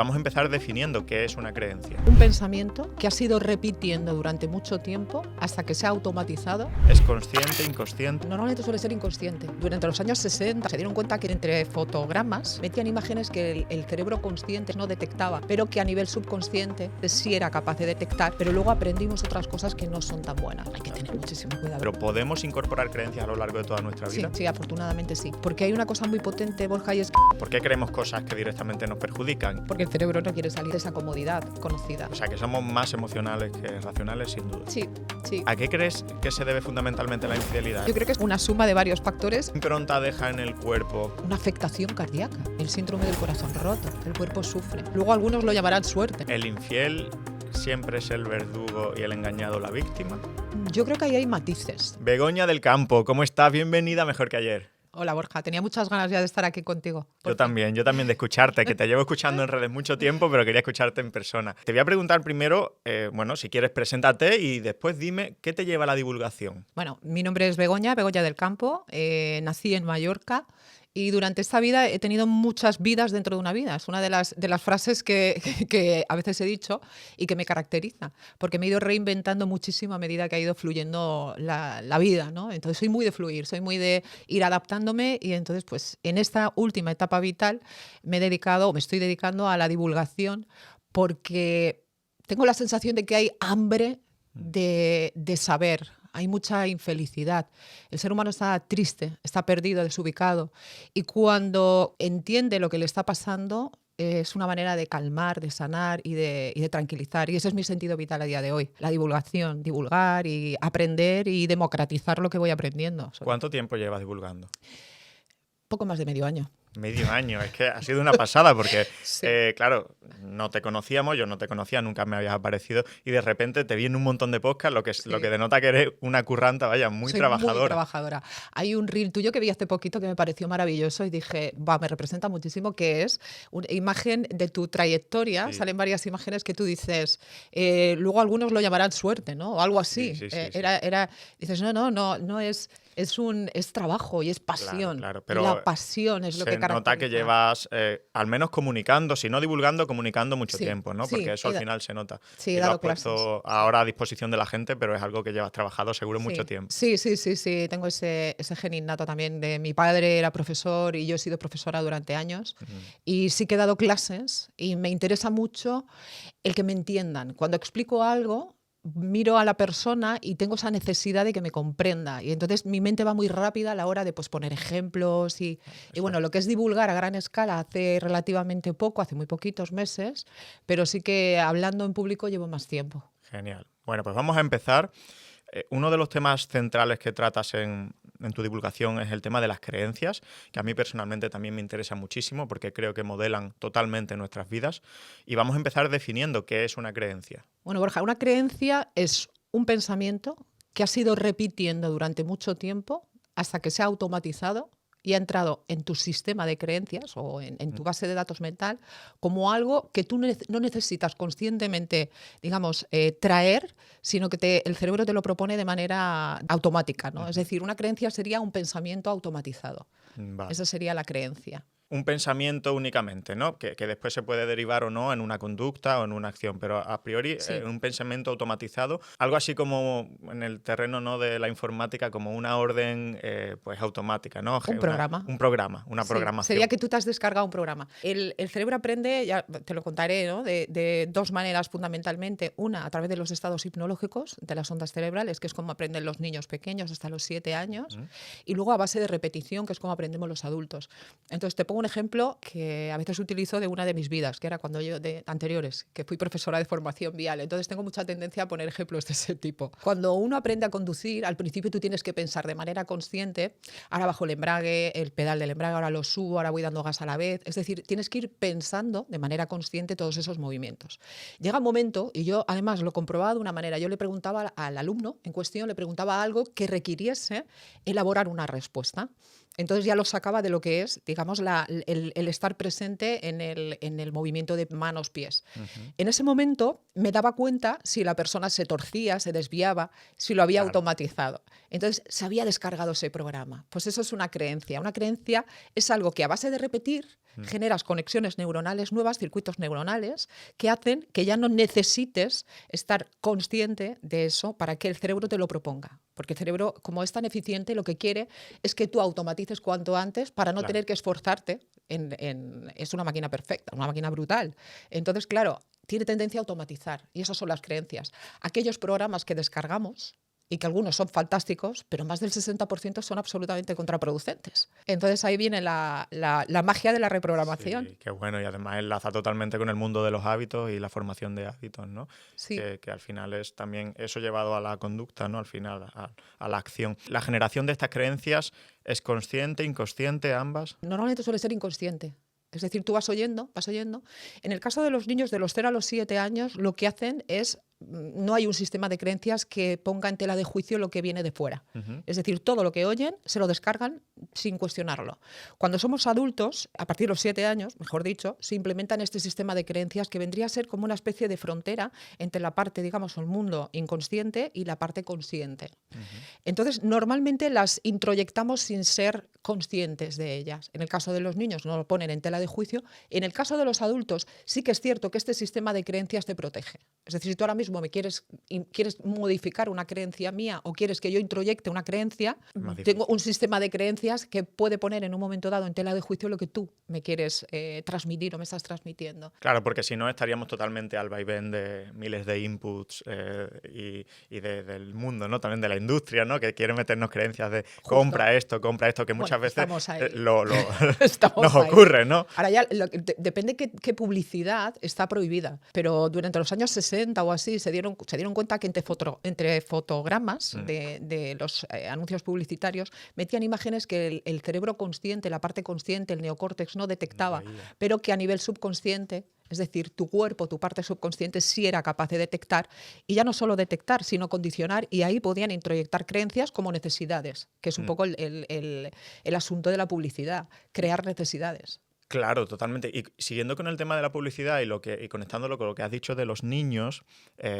Vamos a empezar definiendo qué es una creencia. Un pensamiento que ha sido repitiendo durante mucho tiempo hasta que se ha automatizado. ¿Es consciente, inconsciente? Normalmente suele ser inconsciente. Durante los años 60 se dieron cuenta que entre fotogramas metían imágenes que el cerebro consciente no detectaba, pero que a nivel subconsciente sí era capaz de detectar, pero luego aprendimos otras cosas que no son tan buenas. Hay que tener muchísimo cuidado. ¿Pero podemos incorporar creencias a lo largo de toda nuestra vida? Sí, afortunadamente sí. Porque hay una cosa muy potente, Borja, y es ¿Por qué creemos cosas que directamente nos perjudican? porque el cerebro no quiere salir de esa comodidad conocida. O sea, que somos más emocionales que racionales, sin duda. Sí. ¿A qué crees que se debe fundamentalmente la infidelidad? Yo creo que es una suma de varios factores. ¿Qué impronta deja en el cuerpo? Una afectación cardíaca, el síndrome del corazón roto, el cuerpo sufre. Luego algunos lo llamarán suerte. ¿El infiel siempre es el verdugo y el engañado la víctima? Yo creo que ahí hay matices. Begoña del Campo, ¿cómo estás? Bienvenida a Mejor que ayer. Hola Borja, tenía muchas ganas ya de estar aquí contigo. Yo también de escucharte, que te llevo escuchando en redes mucho tiempo, pero quería escucharte en persona. Te voy a preguntar primero, si quieres, preséntate y después dime qué te lleva a la divulgación. Bueno, mi nombre es Begoña del Campo, nací en Mallorca. Y durante esta vida he tenido muchas vidas dentro de una vida. Es una de las frases que a veces he dicho y que me caracteriza, porque me he ido reinventando muchísimo a medida que ha ido fluyendo la vida, ¿no? Entonces soy muy de fluir, soy muy de ir adaptándome y entonces pues en esta última etapa vital me estoy dedicando a la divulgación porque tengo la sensación de que hay hambre de saber. Hay mucha infelicidad. El ser humano está triste, está perdido, desubicado. Y cuando entiende lo que le está pasando, es una manera de calmar, de sanar y de tranquilizar. Y ese es mi sentido vital a día de hoy. La divulgación, divulgar y aprender y democratizar lo que voy aprendiendo. ¿Cuánto tiempo llevas divulgando? Poco más de medio año. Medio año, es que ha sido una pasada porque, Sí. claro, no te conocíamos, yo no te conocía, nunca me habías aparecido y de repente te vi en un montón de podcasts, lo que denota que eres una curranta, vaya, muy Soy trabajadora. Muy trabajadora. Hay un reel tuyo que vi hace poquito que me pareció maravilloso y dije, me representa muchísimo, que es una imagen de tu trayectoria. Sí. Salen varias imágenes que tú dices, luego algunos lo llamarán suerte, ¿no? O algo así. Sí. Dices, no es trabajo y es pasión. Claro, pero la pasión es lo que caracteriza. Se nota que llevas, al menos comunicando, si no divulgando, comunicando mucho tiempo, ¿no? Sí, Porque eso al final se nota. Sí, y he lo dado has puesto clases. ahora a disposición de la gente, pero es algo que llevas trabajado seguro mucho tiempo. Sí. Tengo ese gen innato también. Mi padre era profesor y yo he sido profesora durante años. Y sí que he dado clases y me interesa mucho el que me entiendan. Cuando explico algo, miro a la persona y tengo esa necesidad de que me comprenda. Y entonces mi mente va muy rápida a la hora de poner ejemplos. Y bueno, lo que es divulgar a gran escala hace relativamente poco, hace muy poquitos meses, pero sí que hablando en público llevo más tiempo. Genial. Bueno, pues vamos a empezar. Uno de los temas centrales que tratas en tu divulgación es el tema de las creencias, que a mí personalmente también me interesa muchísimo porque creo que modelan totalmente nuestras vidas. Y vamos a empezar definiendo qué es una creencia. Bueno, Borja, una creencia es un pensamiento que ha sido repitiendo durante mucho tiempo hasta que se ha automatizado y ha entrado en tu sistema de creencias o en tu base de datos mental como algo que tú no necesitas conscientemente, digamos, traer, sino que el cerebro te lo propone de manera automática, ¿no? Es decir, una creencia sería un pensamiento automatizado. Vale. Esa sería la creencia. Un pensamiento únicamente, ¿no? Que después se puede derivar o no en una conducta o en una acción, pero a priori Sí. un pensamiento automatizado, algo así como en el terreno, ¿no?, de la informática, como una orden pues automática, ¿no? Un programa. Una Sí, programación. sería que tú te has descargado un programa. El cerebro aprende, ya te lo contaré, ¿no?, de dos maneras fundamentalmente. Una, a través de los estados hipnológicos, de las ondas cerebrales, que es como aprenden los niños pequeños hasta los 7 años, y luego a base de repetición, que es como aprendemos los adultos. Entonces, te pongo un ejemplo que a veces utilizo de una de mis vidas, que era cuando yo, anteriores, que fui profesora de formación vial. Entonces, tengo mucha tendencia a poner ejemplos de ese tipo. Cuando uno aprende a conducir, al principio tú tienes que pensar de manera consciente, ahora bajo el embrague, el pedal del embrague, ahora lo subo, ahora voy dando gas a la vez. Es decir, tienes que ir pensando de manera consciente todos esos movimientos. Llega un momento, y yo además lo comprobaba de una manera, yo le preguntaba al alumno en cuestión, le preguntaba algo que requiriese elaborar una respuesta. Entonces ya lo sacaba de lo que es, digamos, la el estar presente en el movimiento de manos, pies. Ujú. En ese momento me daba cuenta si la persona se torcía, se desviaba, si lo había Claro. automatizado. Entonces, se había descargado ese programa. Pues eso es una creencia. Una creencia es algo que a base de repetir generas conexiones neuronales nuevas, circuitos neuronales, que hacen que ya no necesites estar consciente de eso para que el cerebro te lo proponga. Porque el cerebro, como es tan eficiente, lo que quiere es que tú automatices cuanto antes para no Claro. tener que esforzarte. Es una máquina perfecta, una máquina brutal. Entonces, claro, tiene tendencia a automatizar. Y esas son las creencias. Aquellos programas que descargamos, y que algunos son fantásticos, pero más del 60% son absolutamente contraproducentes. Entonces ahí viene la magia de la reprogramación. Sí, qué bueno. Y además enlaza totalmente con el mundo de los hábitos y la formación de hábitos, ¿no? Sí. Que al final es también eso llevado a la conducta, ¿no? Al final, a la acción. La generación de estas creencias es consciente, inconsciente, ambas. Normalmente suele ser inconsciente. Es decir, tú vas oyendo, vas oyendo. En el caso de los niños de los 0 a los 7 años, lo que hacen es, no hay un sistema de creencias que ponga en tela de juicio lo que viene de fuera. Ujú. Es decir, todo lo que oyen se lo descargan sin cuestionarlo. Cuando somos adultos, a partir de los 7 años, mejor dicho, se implementan este sistema de creencias que vendría a ser como una especie de frontera entre la parte, digamos, el mundo inconsciente y la parte consciente. Entonces, normalmente las introyectamos sin ser conscientes de ellas. En el caso de los niños no lo ponen en tela de juicio. En el caso de los adultos sí que es cierto que este sistema de creencias te protege. Es decir, si tú ahora mismo quieres modificar una creencia mía o quieres que yo introyecte una creencia, Más tengo difícil. un sistema de creencias que puede poner en un momento dado en tela de juicio lo que tú me quieres transmitir o me estás transmitiendo. Claro, porque si no estaríamos totalmente al vaivén de miles de inputs del mundo, ¿no? También de la industria, ¿no? Que quiere meternos creencias de Justo. compra esto, que muchas Bueno, veces estamos ahí. nos Estamos ahí. ocurre, ¿no? Ahora ya depende qué publicidad está prohibida, pero durante los años 60 o así se dieron cuenta que entre fotogramas de los anuncios publicitarios metían imágenes que el cerebro consciente, la parte consciente, el neocórtex no detectaba, Veía. pero que a nivel subconsciente, es decir, tu cuerpo, tu parte subconsciente sí era capaz de detectar, y ya no solo detectar, sino condicionar, y ahí podían introyectar creencias como necesidades, que es un poco el asunto de la publicidad, crear necesidades. Claro, totalmente. Y siguiendo con el tema de la publicidad y conectándolo con lo que has dicho de los niños,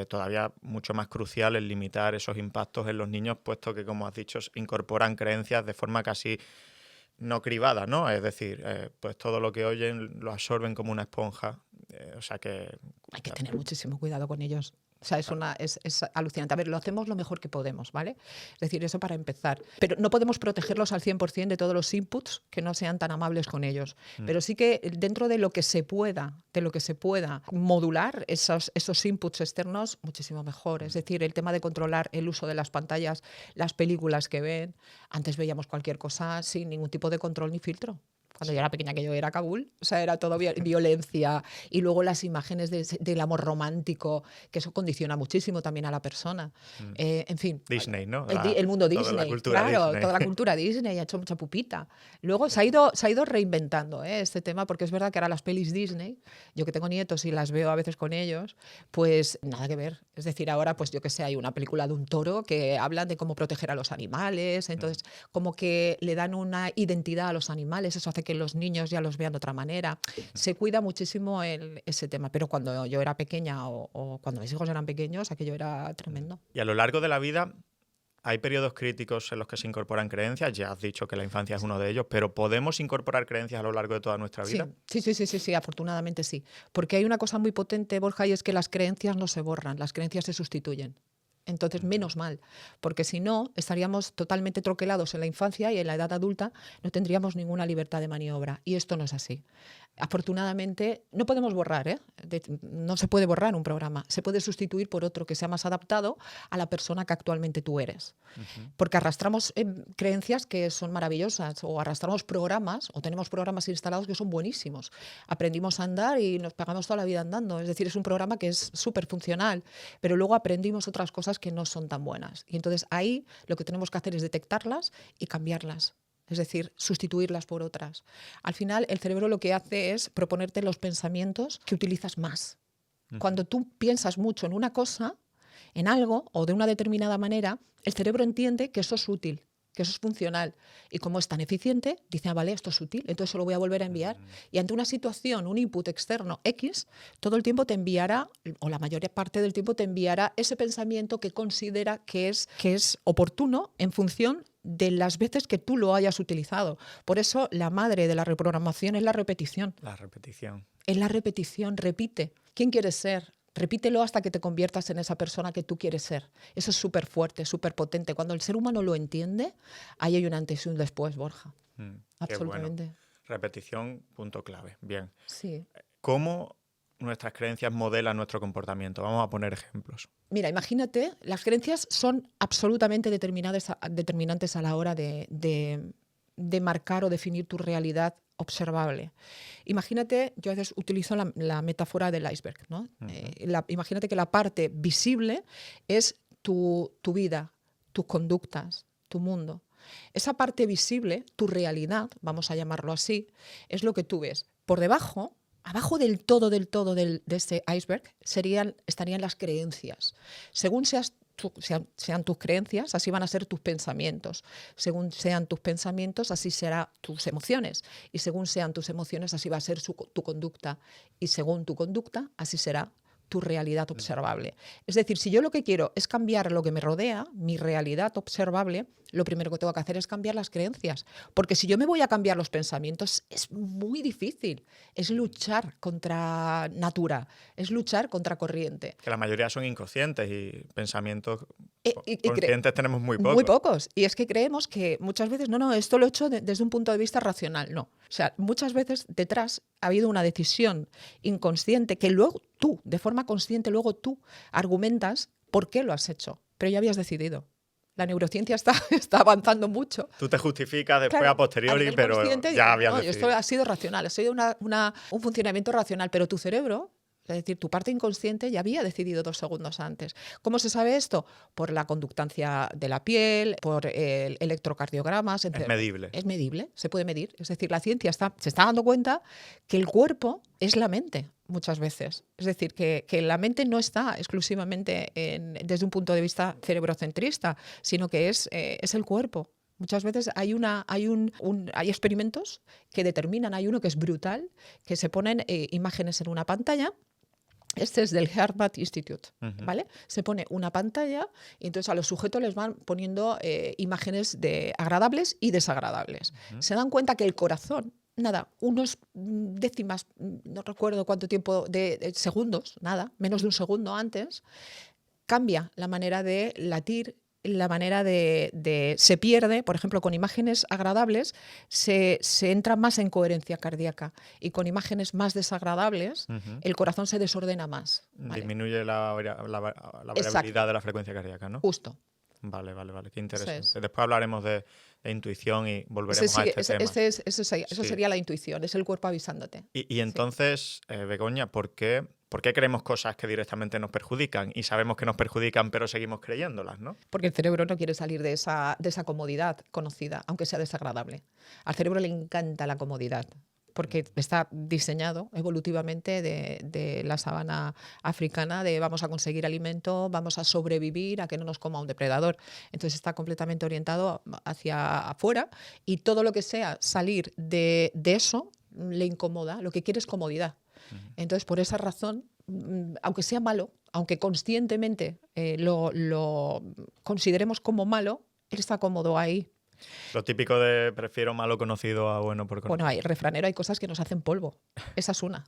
todavía mucho más crucial es limitar esos impactos en los niños, puesto que, como has dicho, incorporan creencias de forma casi no cribada, ¿no? Es decir, pues todo lo que oyen lo absorben como una esponja. O sea que... Hay que tener muchísimo cuidado con ellos. O sea, es alucinante. A ver, lo hacemos lo mejor que podemos, ¿vale? Es decir, eso para empezar. Pero no podemos protegerlos al 100% de todos los inputs que no sean tan amables con ellos. Pero sí que dentro de lo que se pueda, modular esos inputs externos, muchísimo mejor. Es decir, el tema de controlar el uso de las pantallas, las películas que ven. Antes veíamos cualquier cosa sin ningún tipo de control ni filtro. Cuando yo era pequeña, que yo era Kabul, o sea, era todo violencia. Y luego las imágenes del amor romántico, que eso condiciona muchísimo también a la persona. En fin. Disney, ¿no? El mundo Toda la Disney, cultura claro, Disney. toda la cultura Disney ha hecho mucha pupita. Luego se ha ido reinventando este tema, porque es verdad que ahora las pelis Disney, yo que tengo nietos y las veo a veces con ellos, pues nada que ver. Es decir, ahora, pues yo que sé, hay una película de un toro que hablan de cómo proteger a los animales, entonces como que le dan una identidad a los animales, eso hace que los niños ya los vean de otra manera. Se cuida muchísimo ese tema, pero cuando yo era pequeña o cuando mis hijos eran pequeños, aquello era tremendo. Y a lo largo de la vida hay periodos críticos en los que se incorporan creencias. Ya has dicho que la infancia es uno de ellos, pero ¿podemos incorporar creencias a lo largo de toda nuestra vida? Sí, afortunadamente sí. Porque hay una cosa muy potente, Borja, y es que las creencias no se borran, las creencias se sustituyen. Entonces, menos mal, porque si no, estaríamos totalmente troquelados en la infancia y en la edad adulta no tendríamos ninguna libertad de maniobra. Y esto no es así. Afortunadamente, no podemos borrar, no se puede borrar un programa. Se puede sustituir por otro que sea más adaptado a la persona que actualmente tú eres. Porque arrastramos creencias que son maravillosas, o arrastramos programas, o tenemos programas instalados que son buenísimos. Aprendimos a andar y nos pegamos toda la vida andando. Es decir, es un programa que es súper funcional, pero luego aprendimos otras cosas que no son tan buenas. Y entonces ahí lo que tenemos que hacer es detectarlas y cambiarlas. Es decir, sustituirlas por otras. Al final, el cerebro lo que hace es proponerte los pensamientos que utilizas más. Cuando tú piensas mucho en una cosa, en algo, o de una determinada manera, el cerebro entiende que eso es útil. que eso es funcional. Y como es tan eficiente, dice, vale, esto es útil, entonces se lo voy a volver a enviar. Y ante una situación, un input externo X, todo el tiempo te enviará, o la mayor parte del tiempo te enviará ese pensamiento que considera que es oportuno en función de las veces que tú lo hayas utilizado. Por eso la madre de la reprogramación es la repetición. La repetición. Es la repetición, repite. ¿Quién quieres ser? Repítelo hasta que te conviertas en esa persona que tú quieres ser. Eso es súper fuerte, súper potente. Cuando el ser humano lo entiende, ahí hay un antes y un después, Borja. Absolutamente. Bueno. Repetición, punto clave. Bien. Sí. ¿Cómo nuestras creencias modelan nuestro comportamiento? Vamos a poner ejemplos. Mira, imagínate, las creencias son absolutamente determinantes a la hora de marcar o definir tu realidad observable. Imagínate, yo a veces utilizo la metáfora del iceberg, ¿no? Imagínate que la parte visible es tu vida, tus conductas, tu mundo. Esa parte visible, tu realidad, vamos a llamarlo así, es lo que tú ves. Por debajo, abajo del todo de ese iceberg, estarían las creencias. Según sean tus creencias, así van a ser tus pensamientos. Según sean tus pensamientos, así serán tus emociones. Y según sean tus emociones, así va a ser tu conducta. Y según tu conducta, así será tu realidad observable. Es decir, si yo lo que quiero es cambiar lo que me rodea, mi realidad observable, lo primero que tengo que hacer es cambiar las creencias. Porque si yo me voy a cambiar los pensamientos, es muy difícil. Es luchar contra natura, es luchar contra corriente. Que la mayoría son inconscientes y pensamientos conscientes tenemos muy pocos. Muy pocos. Y es que creemos que muchas veces, no, esto lo he hecho desde un punto de vista racional. No. O sea, muchas veces detrás ha habido una decisión inconsciente que luego tú, de forma consciente, luego tú argumentas por qué lo has hecho. Pero ya habías decidido. La neurociencia está avanzando mucho. Tú te justificas después, claro, a posteriori, pero ya habías decidido. Esto ha sido racional, ha sido un funcionamiento racional, pero tu cerebro, es decir, tu parte inconsciente ya había decidido 2 segundos antes. ¿Cómo se sabe esto? Por la conductancia de la piel, por el electrocardiogramas. Es medible. Es medible, se puede medir. Es decir, la ciencia se está dando cuenta que el cuerpo es la mente muchas veces. Es decir, que la mente no está exclusivamente desde un punto de vista cerebrocentrista, sino que es el cuerpo. Muchas veces hay experimentos que determinan, hay uno que es brutal, que se ponen imágenes en una pantalla. Este es del Harvard Institute, ¿vale? Se pone una pantalla y entonces a los sujetos les van poniendo imágenes agradables y desagradables. Se dan cuenta que el corazón, unos décimas, no recuerdo cuánto tiempo de segundos, menos de un segundo antes, cambia la manera de latir, la manera se pierde, por ejemplo, con imágenes agradables se entra más en coherencia cardíaca y con imágenes más desagradables el corazón se desordena más. ¿Vale? Disminuye la variabilidad de la frecuencia cardíaca, ¿no? Justo. Vale, qué interesante. Después hablaremos de intuición y volveremos a este tema. Eso sería la intuición, es el cuerpo avisándote. Y entonces, Begoña, ¿por qué creemos cosas que directamente nos perjudican y sabemos que nos perjudican pero seguimos creyéndolas, ¿no? Porque el cerebro no quiere salir de esa comodidad conocida, aunque sea desagradable. Al cerebro le encanta la comodidad, porque está diseñado evolutivamente de la sabana africana, de vamos a conseguir alimento, vamos a sobrevivir a que no nos coma un depredador. Entonces está completamente orientado hacia afuera y todo lo que sea salir de eso le incomoda, lo que quiere es comodidad. Entonces, por esa razón, aunque sea malo, aunque conscientemente lo consideremos como malo, él está cómodo ahí. Lo típico de prefiero malo conocido a bueno por conocer. Bueno, refranero, hay cosas que nos hacen polvo. Esa es una.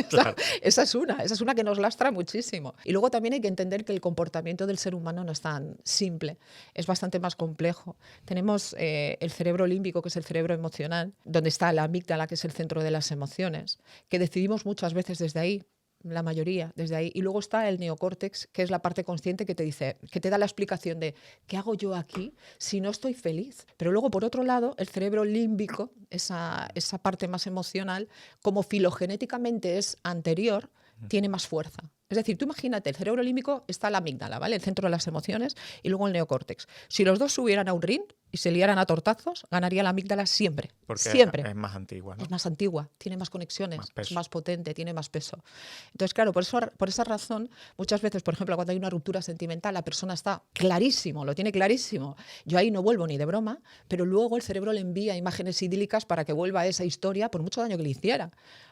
Claro. Esa es una que nos lastra muchísimo. Y luego también hay que entender que el comportamiento del ser humano no es tan simple, es bastante más complejo. Tenemos el cerebro límbico, que es el cerebro emocional, donde está la amígdala, que es el centro de las emociones, que decidimos muchas veces desde ahí, la mayoría desde ahí. Y luego está el neocórtex, que es la parte consciente que te dice, que te da la explicación de ¿qué hago yo aquí si no estoy feliz? Pero luego, por otro lado, el cerebro límbico, esa parte más emocional, como filogenéticamente es anterior, tiene más fuerza. Es decir, tú imagínate, el cerebro límbico está la amígdala, ¿vale? El centro de las emociones, y luego el neocórtex. Si los dos subieran a un ring, y se liaran a tortazos, ganaría la amígdala siempre. Porque Siempre. es más antigua, ¿no? Es más antigua, tiene más conexiones, Más es peso. más potente, tiene más peso. Entonces, claro, por esa razón, muchas veces, por ejemplo, cuando hay una ruptura sentimental, la persona está clarísimo, lo tiene clarísimo. Yo ahí no vuelvo ni de broma, pero luego el cerebro le envía imágenes idílicas para que vuelva a esa historia por mucho daño que le hiciera.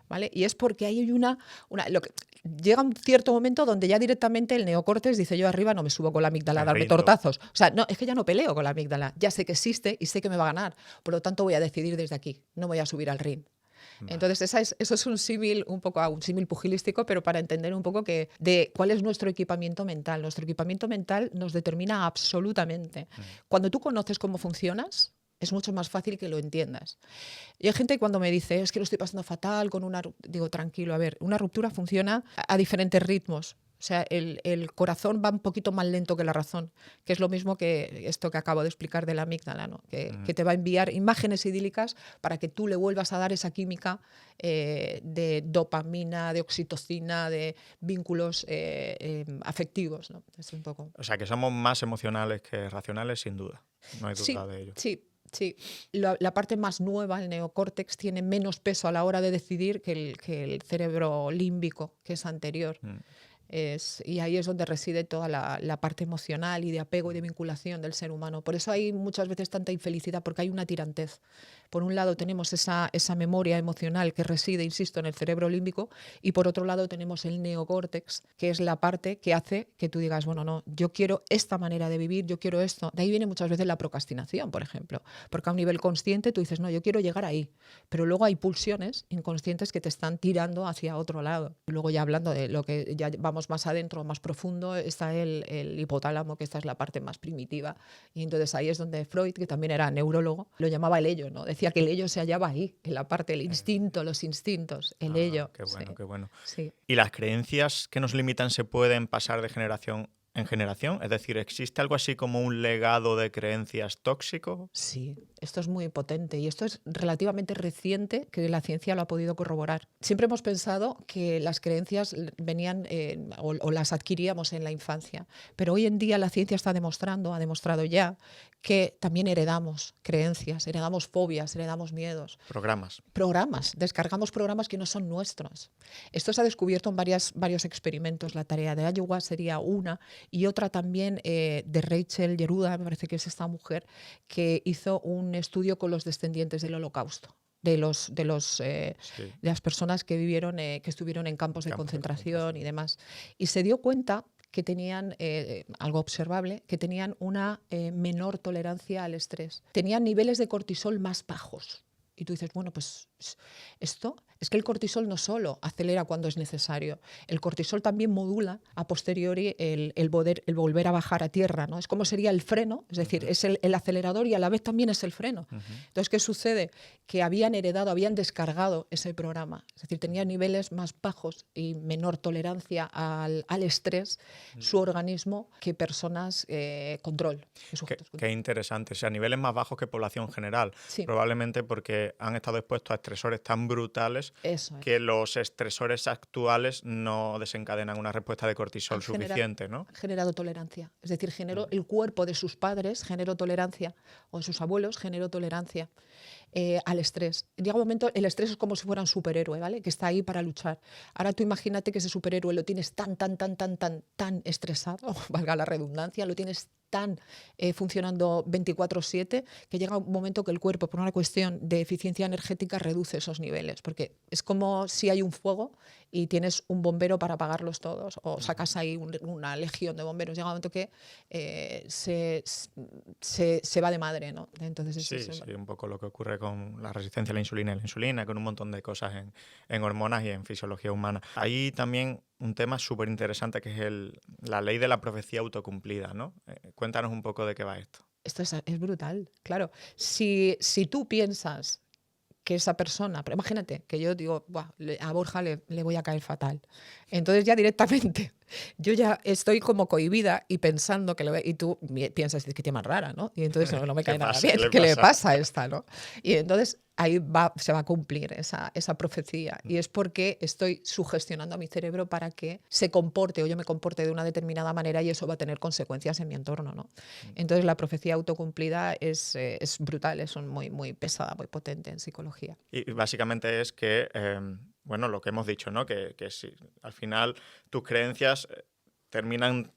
¿Vale? Y es porque ahí hay llega un cierto momento donde ya directamente el neocórtex dice: yo arriba no me subo con la amígdala a Me darme rindo. tortazos. O sea, no, es que ya no peleo con la amígdala, ya sé que existe y sé que me va a ganar. Por lo tanto, voy a decidir desde aquí, no voy a subir al ring. Vale. Entonces, eso es un símil un símil pugilístico, pero para entender un poco de cuál es nuestro equipamiento mental. Nuestro equipamiento mental nos determina absolutamente. Cuando tú conoces cómo funcionas, es mucho más fácil que lo entiendas. Y hay gente cuando me dice: es que lo estoy pasando fatal con una ruptura. Digo: tranquilo, a ver, una ruptura funciona a diferentes ritmos. O sea, el corazón va un poquito más lento que la razón, que es lo mismo que esto que acabo de explicar de la amígdala, ¿no? Que te va a enviar imágenes idílicas para que tú le vuelvas a dar esa química de dopamina, de oxitocina, de vínculos afectivos, ¿no? Es un poco... O sea, que somos más emocionales que racionales, sin duda. No hay Sí, duda de ello. sí. Sí, la parte más nueva, el neocórtex, tiene menos peso a la hora de decidir que el cerebro límbico, que es anterior. Y ahí es donde reside toda la parte emocional y de apego y de vinculación del ser humano. Por eso hay muchas veces tanta infelicidad, porque hay una tirantez. Por un lado tenemos esa memoria emocional que reside, insisto, en el cerebro límbico, y por otro lado tenemos el neocórtex, que es la parte que hace que tú digas: bueno, no, yo quiero esta manera de vivir, yo quiero esto. De ahí viene muchas veces la procrastinación, por ejemplo, porque a un nivel consciente tú dices: no, yo quiero llegar ahí, pero luego hay pulsiones inconscientes que te están tirando hacia otro lado. Luego, ya hablando de lo que ya vamos más adentro, más profundo, está el hipotálamo, que esta es la parte más primitiva, y entonces ahí es donde Freud, que también era neurólogo, lo llamaba el ello, ¿no? Decía que el ello se hallaba ahí, en la parte del instinto, los instintos, el ello. Qué bueno, sí, qué bueno. sí. ¿Y las creencias que nos limitan se pueden pasar de generación en generación? Es decir, ¿existe algo así como un legado de creencias tóxico? Sí, esto es muy potente y esto es relativamente reciente que la ciencia lo ha podido corroborar. Siempre hemos pensado que las creencias venían o las adquiríamos en la infancia, pero hoy en día la ciencia ha demostrado ya que también heredamos creencias, heredamos fobias, heredamos miedos. Descargamos programas que no son nuestros. Esto se ha descubierto en varios experimentos. La tarea de Iowa sería una, y otra también de Rachel Yeruda, me parece que es esta mujer, que hizo un estudio con los descendientes del Holocausto. De las personas que estuvieron en campos de concentración y demás. Y se dio cuenta que tenían, algo observable, que tenían una menor tolerancia al estrés. Tenían niveles de cortisol más bajos. Y tú dices: bueno, pues esto es que el cortisol no solo acelera cuando es necesario, el cortisol también modula a posteriori el volver a bajar a tierra, ¿no? Es como sería el freno, es decir, es el acelerador y a la vez también es el freno. Entonces, ¿qué sucede? Que habían descargado ese programa, es decir, tenían niveles más bajos y menor tolerancia al estrés, su organismo, que personas control. Qué interesante, o sea, a niveles más bajos que población general, Sí. Probablemente porque han estado expuestos a estresores tan brutales que los estresores actuales no desencadenan una respuesta de cortisol suficiente, ¿no? Han generado tolerancia, es decir, el cuerpo de sus padres generó tolerancia, o de sus abuelos generó tolerancia al estrés. Llega un momento, el estrés es como si fuera un superhéroe, ¿vale? Que está ahí para luchar. Ahora tú imagínate que ese superhéroe lo tienes tan estresado, valga la redundancia, lo tienes tan funcionando 24/7, que llega un momento que el cuerpo, por una cuestión de eficiencia energética, reduce esos niveles, porque es como si hay un fuego y tienes un bombero para apagarlos todos, o sacas ahí una legión de bomberos. Llega un momento que se va de madre, ¿no? Entonces, sí, un poco lo que ocurre con la resistencia a la insulina, con un montón de cosas en hormonas y en fisiología humana. Hay también un tema súper interesante que es la ley de la profecía autocumplida, ¿no? Cuéntanos un poco de qué va esto. Esto es brutal, claro. Si tú piensas que esa persona, pero imagínate que yo digo: a Borja le voy a caer fatal, entonces ya directamente Yo ya estoy como cohibida y pensando que y tú piensas que tía más rara, ¿no? Y entonces no me ¿Qué cae nada pasa? bien. ¿Qué le ¿Qué le pasa? pasa a esta, no? Y entonces ahí se va a cumplir esa profecía. Y es porque estoy sugestionando a mi cerebro para que se comporte o yo me comporte de una determinada manera y eso va a tener consecuencias en mi entorno, ¿no? Entonces la profecía autocumplida es brutal, es muy, muy pesada, muy potente en psicología. Y básicamente es que, bueno, lo que hemos dicho, ¿no? Que si al final tus creencias terminan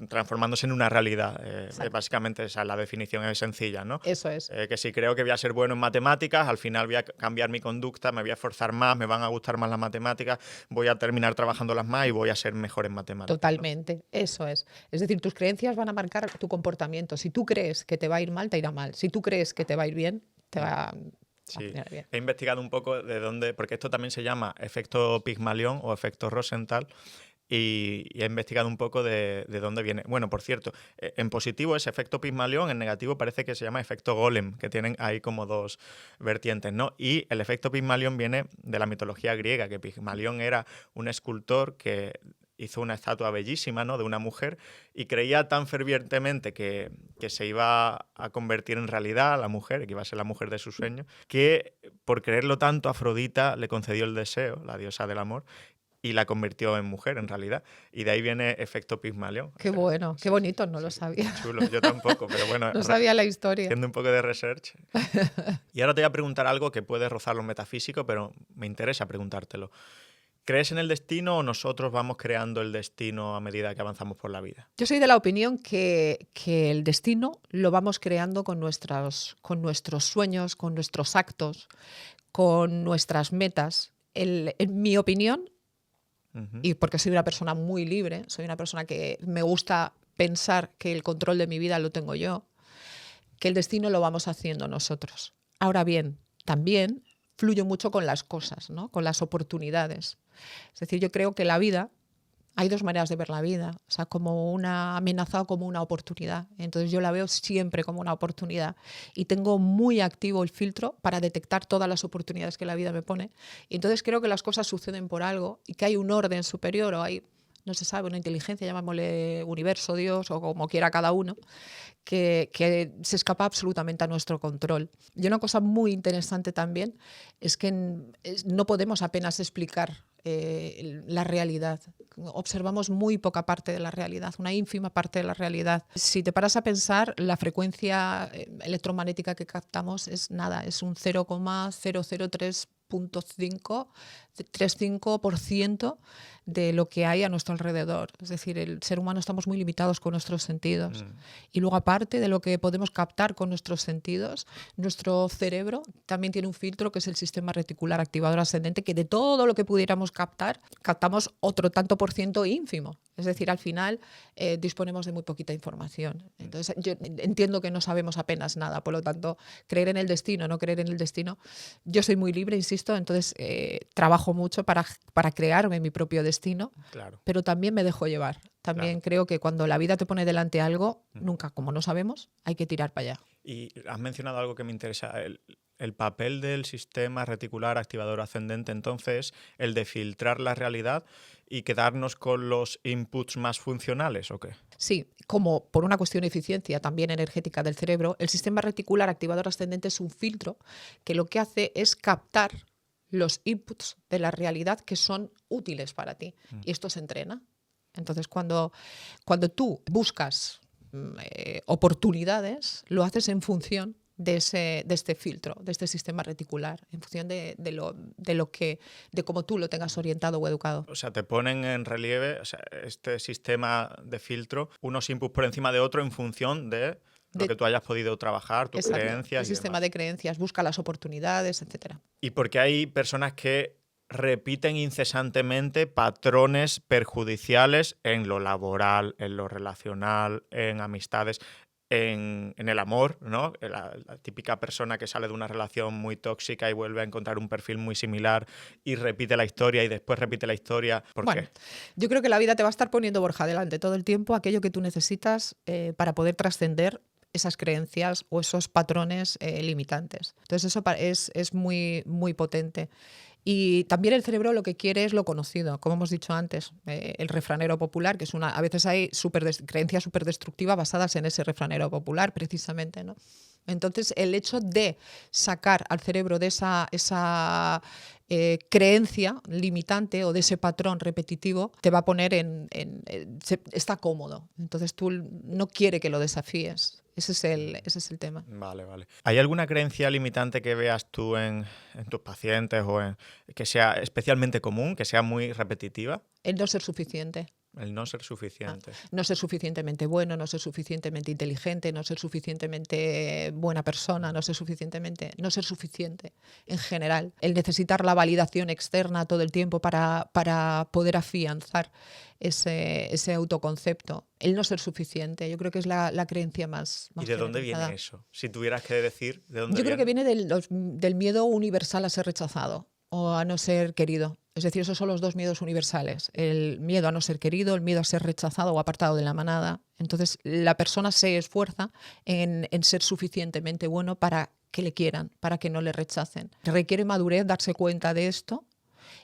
transformándose en una realidad. Exacto. Básicamente esa, la definición es sencilla, ¿no? Eso es. Que si creo que voy a ser bueno en matemáticas, al final voy a cambiar mi conducta, me voy a esforzar más, me van a gustar más las matemáticas, voy a terminar trabajándolas más y voy a ser mejor en matemáticas, ¿no? Totalmente, eso es. Es decir, tus creencias van a marcar tu comportamiento. Si tú crees que te va a ir mal, te irá mal. Si tú crees que te va a ir bien, te va a Sí, ir bien. he investigado un poco de dónde, porque esto también se llama efecto Pigmalión o efecto Rosenthal, y he investigado un poco de dónde viene. Bueno, por cierto, en positivo es efecto Pigmalión, en negativo parece que se llama efecto Golem, que tienen ahí como dos vertientes, ¿no? Y el efecto Pigmalión viene de la mitología griega, que Pigmalión era un escultor que hizo una estatua bellísima, ¿no? De una mujer y creía tan fervientemente que se iba a convertir en realidad la mujer, que iba a ser la mujer de sus sueños, que por creerlo tanto Afrodita le concedió el deseo, la diosa del amor, y la convirtió en mujer en realidad. Y de ahí viene efecto Pigmalión. O Qué sea, bueno, qué sí, sí, bonito, no lo sí, sabía. muy chulo. Yo tampoco, pero bueno, No sabía la historia. haciendo un poco de research. Y ahora te voy a preguntar algo que puede rozar lo metafísico, pero me interesa preguntártelo. ¿Crees en el destino o nosotros vamos creando el destino a medida que avanzamos por la vida? Yo soy de la opinión que el destino lo vamos creando con nuestros sueños, con nuestros actos, con nuestras metas. En mi opinión, Ujú. y porque soy una persona muy libre, soy una persona que me gusta pensar que el control de mi vida lo tengo yo, que el destino lo vamos haciendo nosotros. Ahora bien, también fluyo mucho con las cosas, ¿no? Con las oportunidades. Es decir, yo creo que la vida, hay dos maneras de ver la vida, o sea, como una amenaza o como una oportunidad. Entonces yo la veo siempre como una oportunidad y tengo muy activo el filtro para detectar todas las oportunidades que la vida me pone. Y entonces creo que las cosas suceden por algo y que hay un orden superior o hay, no se sabe, una inteligencia, llamémosle universo, Dios o como quiera cada uno, que se escapa absolutamente a nuestro control. Y una cosa muy interesante también es que no podemos apenas explicar la realidad. Observamos muy poca parte de la realidad, una ínfima parte de la realidad. Si te paras a pensar, la frecuencia electromagnética que captamos es nada, es un 0,003.35% de lo que hay a nuestro alrededor. Es decir, el ser humano estamos muy limitados con nuestros sentidos. Y luego, aparte de lo que podemos captar con nuestros sentidos, nuestro cerebro también tiene un filtro que es el sistema reticular activador ascendente, que de todo lo que pudiéramos captar, captamos otro tanto por ciento ínfimo. Es decir, al final disponemos de muy poquita información. Entonces, yo entiendo que no sabemos apenas nada, por lo tanto, creer en el destino, no creer en el destino. Yo soy muy libre, insisto, entonces trabajo mucho para crearme mi propio destino, Claro, pero también me dejo llevar. También claro. creo que cuando la vida te pone delante algo, nunca, como no sabemos, hay que tirar para allá. Y has mencionado algo que me interesa, el papel del sistema reticular activador ascendente, entonces, el de filtrar la realidad y quedarnos con los inputs más funcionales, ¿o qué? Sí, como por una cuestión de eficiencia también energética del cerebro, el sistema reticular activador ascendente es un filtro que lo que hace es captar los inputs de la realidad que son útiles para ti. Y esto se entrena. Entonces, cuando tú buscas oportunidades, lo haces en función de este filtro, de este sistema reticular, en función de cómo tú lo tengas orientado o educado. O sea, te ponen en relieve, o sea, este sistema de filtro, unos inputs por encima de otro en función de lo que De, tú hayas podido trabajar, tus exacto, el creencias y sistema demás. de creencias, busca las oportunidades, etcétera. Y porque hay personas que repiten incesantemente patrones perjudiciales en lo laboral, en lo relacional, en amistades, en el amor, ¿no? La típica persona que sale de una relación muy tóxica y vuelve a encontrar un perfil muy similar y repite la historia y después repite la historia. ¿Por Bueno, qué? yo creo que la vida te va a estar poniendo, Borja, delante todo el tiempo aquello que tú necesitas para poder trascender esas creencias o esos patrones limitantes. Entonces eso es muy, muy potente. Y también el cerebro lo que quiere es lo conocido, como hemos dicho antes, el refranero popular, que es a veces hay creencias súper destructivas basadas en ese refranero popular, precisamente, ¿no? Entonces, el hecho de sacar al cerebro de esa creencia limitante o de ese patrón repetitivo te va a poner está cómodo. Entonces, tú no quiere que lo desafíes. Ese es el tema. Vale, vale. ¿Hay alguna creencia limitante que veas tú en tus pacientes que sea especialmente común, que sea muy repetitiva? El no ser suficiente. El no ser suficiente. No ser suficientemente bueno, no ser suficientemente inteligente, no ser suficientemente buena persona, no ser suficiente en general. El necesitar la validación externa todo el tiempo para poder afianzar ese autoconcepto. El no ser suficiente, yo creo que es la creencia más ¿Y de dónde generalizada. viene eso? Si tuvieras que decir, ¿de dónde Yo creo que viene? viene del miedo universal a ser rechazado o a no ser querido. Es decir, esos son los dos miedos universales. El miedo a no ser querido, el miedo a ser rechazado o apartado de la manada. Entonces, la persona se esfuerza en ser suficientemente bueno para que le quieran, para que no le rechacen. Requiere madurez darse cuenta de esto,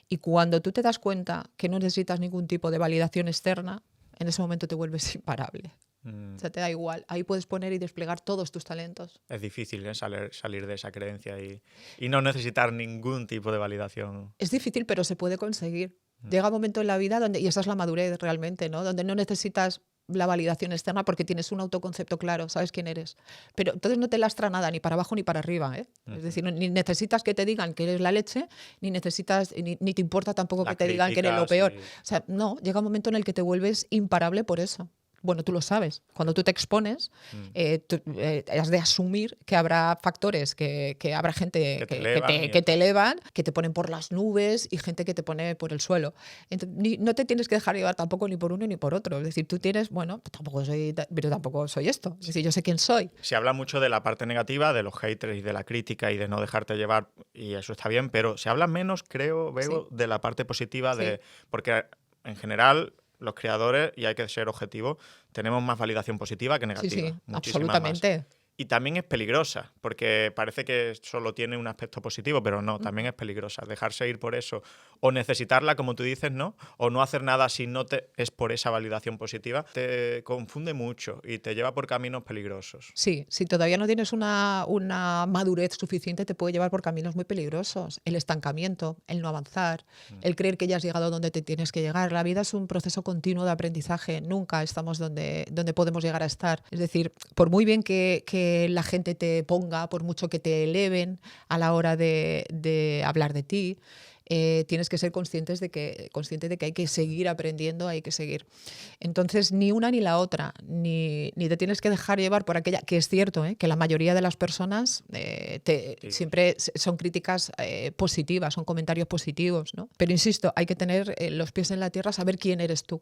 y cuando tú te das cuenta que no necesitas ningún tipo de validación externa, en ese momento te vuelves imparable. O sea, te da igual. Ahí puedes poner y desplegar todos tus talentos. Es difícil, ¿eh? Salir de esa creencia y no necesitar ningún tipo de validación. Es difícil, pero se puede conseguir. Llega un momento en la vida y esa es la madurez realmente, ¿no? Donde no necesitas la validación externa porque tienes un autoconcepto claro, sabes quién eres. Pero entonces no te lastra nada, ni para abajo ni para arriba, ¿eh? Es decir, ni necesitas que te digan que eres la leche, ni te importa tampoco que te digan que eres lo peor. O sea, no, llega un momento en el que te vuelves imparable por eso. Bueno, tú lo sabes. Cuando tú te expones, has de asumir que habrá factores, que habrá gente que te elevan, que te ponen por las nubes y gente que te pone por el suelo. Entonces, no te tienes que dejar llevar tampoco ni por uno ni por otro. Es decir, tú tienes, bueno, pero tampoco soy esto. Es decir, yo sé quién soy. Se habla mucho de la parte negativa, de los haters y de la crítica y de no dejarte llevar, y eso está bien, pero se habla menos, veo, de la parte positiva, porque en general los creadores, y hay que ser objetivo, tenemos más validación positiva que negativa. Sí, absolutamente. Más. Y también es peligrosa, porque parece que solo tiene un aspecto positivo, pero no, también es peligrosa. Dejarse ir por eso, o necesitarla, como tú dices, ¿no? O no hacer nada si no es por esa validación positiva, te confunde mucho y te lleva por caminos peligrosos. Sí, si todavía no tienes una madurez suficiente, te puede llevar por caminos muy peligrosos. El estancamiento, el no avanzar, el creer que ya has llegado donde te tienes que llegar. La vida es un proceso continuo de aprendizaje. Nunca estamos donde podemos llegar a estar. Es decir, por muy bien que la gente te ponga, por mucho que te eleven a la hora de hablar de ti, tienes que ser consciente de que hay que seguir aprendiendo, hay que seguir. Entonces, ni una ni la otra, ni te tienes que dejar llevar por aquella, que es cierto, que la mayoría de las personas siempre son críticas positivas, son comentarios positivos, ¿no? Pero insisto, hay que tener los pies en la tierra, saber quién eres tú.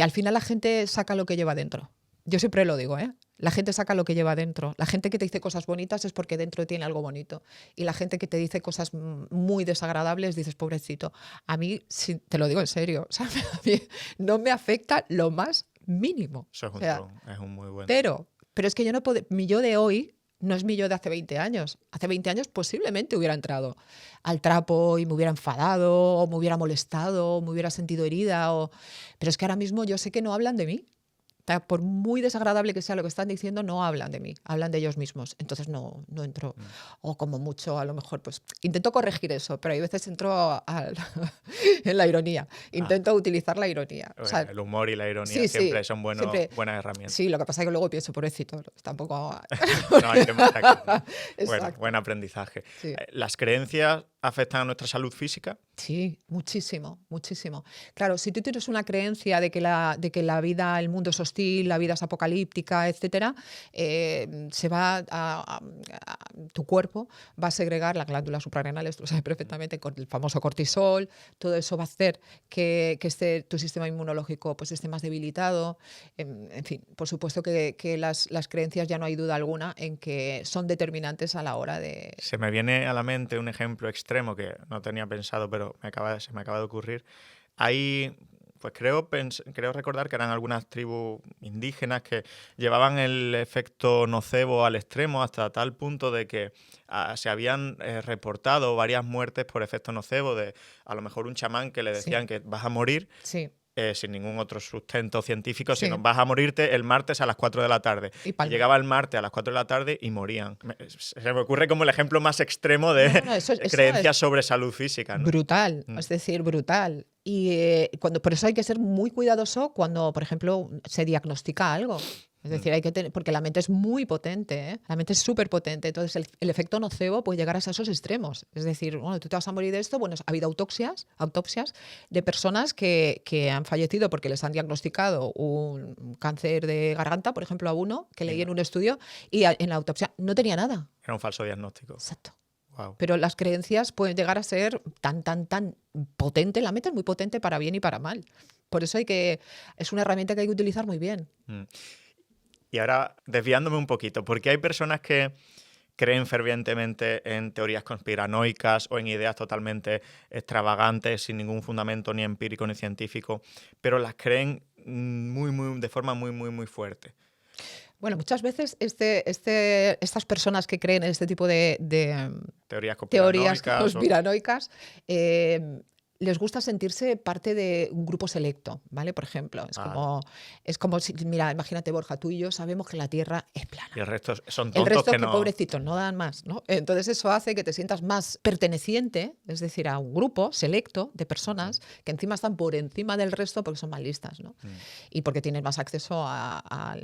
Al final la gente saca lo que lleva dentro. Yo siempre lo digo, la gente saca lo que lleva dentro. La gente que te dice cosas bonitas es porque dentro tiene algo bonito. Y la gente que te dice cosas muy desagradables, dices, pobrecito. A mí, te lo digo en serio, a mí no me afecta lo más mínimo. Eso es un muy buen... Pero es que yo no puedo... Mi yo de hoy no es mi yo de hace 20 años. Hace 20 años posiblemente hubiera entrado al trapo y me hubiera enfadado, o me hubiera molestado, o me hubiera sentido herida. Pero es que ahora mismo yo sé que no hablan de mí. Por muy desagradable que sea lo que están diciendo, no hablan de mí, hablan de ellos mismos. Entonces no entro, o como mucho, a lo mejor, pues intento corregir eso, pero hay veces entro en la ironía, intento utilizar la ironía. O sea, el humor y la ironía siempre son buenas herramientas. Sí, lo que pasa es que luego pienso, pobrecito, tampoco... No, hay que matar. Buen aprendizaje. Sí. ¿Las creencias afectan a nuestra salud física? Sí, muchísimo, muchísimo. Claro, si tú tienes una creencia de que la vida, el mundo es hostil, la vida es apocalíptica, etcétera, se va tu cuerpo va a segregar las glándulas suprarrenales, tú lo sabes perfectamente, con el famoso cortisol. Todo eso va a hacer que tu sistema inmunológico pues esté más debilitado. En fin, por supuesto que las creencias, ya no hay duda alguna en que son determinantes a la hora de... Se me viene a la mente un ejemplo extremo que no tenía pensado, pero se me acaba de ocurrir. Hay pues creo recordar que eran algunas tribus indígenas que llevaban el efecto nocebo al extremo hasta tal punto de que se habían reportado varias muertes por efecto nocebo de a lo mejor un chamán que le Sí, decían que vas a morir sí, sin ningún otro sustento científico, sino sí. vas a morirte el martes a las 4 de la tarde. Y Y palma. llegaba el martes a las 4 de la tarde y morían. Se me ocurre como el ejemplo más extremo No, de no, no, eso es creencias sobre salud física, ¿no? brutal, Mm, es decir, brutal. Y por eso hay que ser muy cuidadoso cuando, por ejemplo, se diagnostica algo. Es mm. decir, hay que tener, porque la mente es muy potente, ¿eh? La mente es súper potente. Entonces, el efecto nocebo puede llegar a esos extremos. Es decir, bueno, tú te vas a morir de esto. Bueno, ha habido autopsias de personas que han fallecido porque les han diagnosticado un cáncer de garganta, por ejemplo, a uno que Y leí no, en un estudio y en la autopsia no tenía nada. era un falso diagnóstico. Exacto. Wow. Pero las creencias pueden llegar a ser tan potente, la mente es muy potente para bien y para mal. Por eso es una herramienta que hay que utilizar muy bien. Y ahora, desviándome un poquito, porque hay personas que creen fervientemente en teorías conspiranoicas o en ideas totalmente extravagantes, sin ningún fundamento ni empírico ni científico, pero las creen de forma muy fuerte. Bueno, muchas veces estas personas que creen en este tipo de Teorías teorías conspiranoicas o... conspiranoicas, les gusta sentirse parte de un grupo selecto, ¿vale? Por ejemplo, Vale. es como si, mira, imagínate, Borja, tú y yo sabemos que la Tierra es plana. Y el resto son El tontos resto que que no... pobrecitos no dan más, ¿no? Entonces eso hace que te sientas más perteneciente, es decir, a un grupo selecto de personas que encima están por encima del resto porque son más listas, ¿no? Y porque tienen más acceso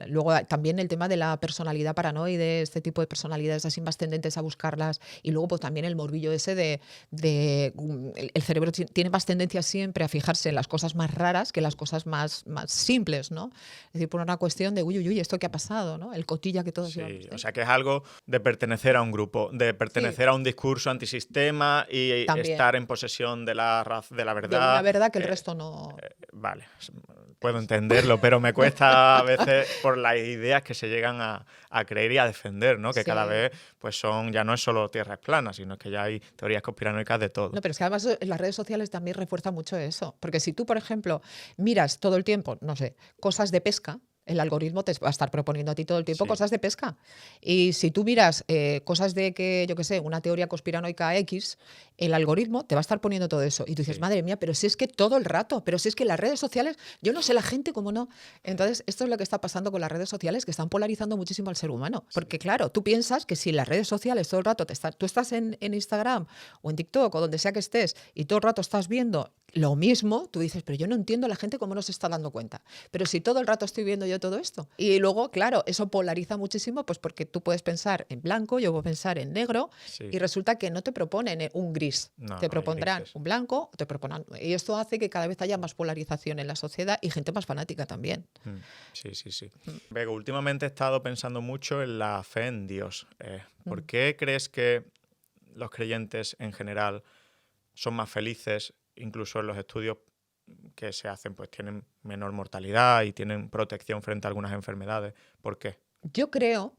luego también el tema de la personalidad paranoide, este tipo de personalidades así más tendentes a buscarlas, y luego pues también el morbillo ese el cerebro tiene más tendencia siempre a fijarse en las cosas más raras que las cosas más simples, ¿no? Es decir, por una cuestión de uy, ¿esto qué ha pasado? ¿No? El cotilla que todos llevamos Sí, o dentro. sea que es algo de pertenecer a un grupo, de Sí, pertenecer a un discurso antisistema y también. estar en posesión de de la De una verdad. verdad que el resto no. Vale, puedo entenderlo, pero me cuesta a veces por las ideas que se llegan a creer y a defender, ¿no? Que cada Sí. vez pues ya no es solo tierras planas, sino que ya hay teorías conspiranoicas de No, todo. pero es que además en las redes sociales también refuerza mucho eso. Porque si tú, por ejemplo, miras todo el tiempo, no sé, cosas de pesca, el algoritmo te va a estar proponiendo a ti todo el tiempo Sí, cosas de pesca. Y si tú miras cosas de que, yo qué sé, una teoría conspiranoica X, el algoritmo te va a estar poniendo todo eso. Y tú dices, sí. madre mía, pero si es que todo el rato, pero si es que las redes sociales, yo no sé la gente cómo no. Entonces, esto es lo que está pasando con las redes sociales, que están polarizando muchísimo al ser humano. Porque claro, tú piensas que si en las redes sociales todo el rato tú estás en Instagram o en TikTok o donde sea que estés y todo el rato estás viendo lo mismo, tú dices, pero yo no entiendo a la gente cómo no se está dando cuenta. Pero si todo el rato estoy viendo yo todo esto. Y luego, claro, eso polariza muchísimo, pues porque tú puedes pensar en blanco, yo puedo pensar en negro, Sí. y resulta que no te proponen un gris. No, Te no hay propondrán grises. un blanco, te propondrán. Y esto hace que cada vez haya más polarización en la sociedad y gente más fanática también. Sí. Bego, últimamente he estado pensando mucho en la fe en Dios. ¿Por qué crees que los creyentes en general son más felices, incluso en los estudios que se hacen, pues tienen menor mortalidad y tienen protección frente a algunas enfermedades? ¿Por qué? Yo creo,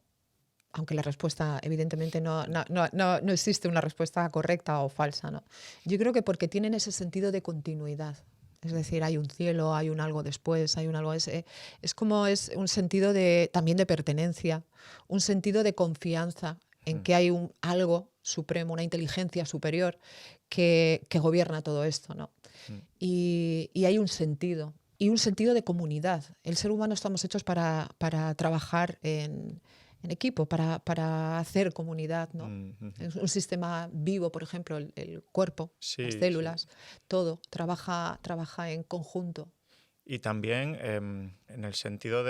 aunque la respuesta, evidentemente, no existe una respuesta correcta o falsa, ¿no? Yo creo que porque tienen ese sentido de continuidad. Es decir, hay un cielo, hay un algo después, hay un algo... Es como es un sentido también de pertenencia, un sentido de confianza en que hay un algo supremo, una inteligencia superior que gobierna todo esto, ¿no? Y hay un sentido. Y un sentido de comunidad. El ser humano estamos hechos para trabajar en equipo, para hacer comunidad, ¿no? Es un sistema vivo, por ejemplo, el cuerpo, las Sí, sí. células, todo trabaja en conjunto. Y también en el sentido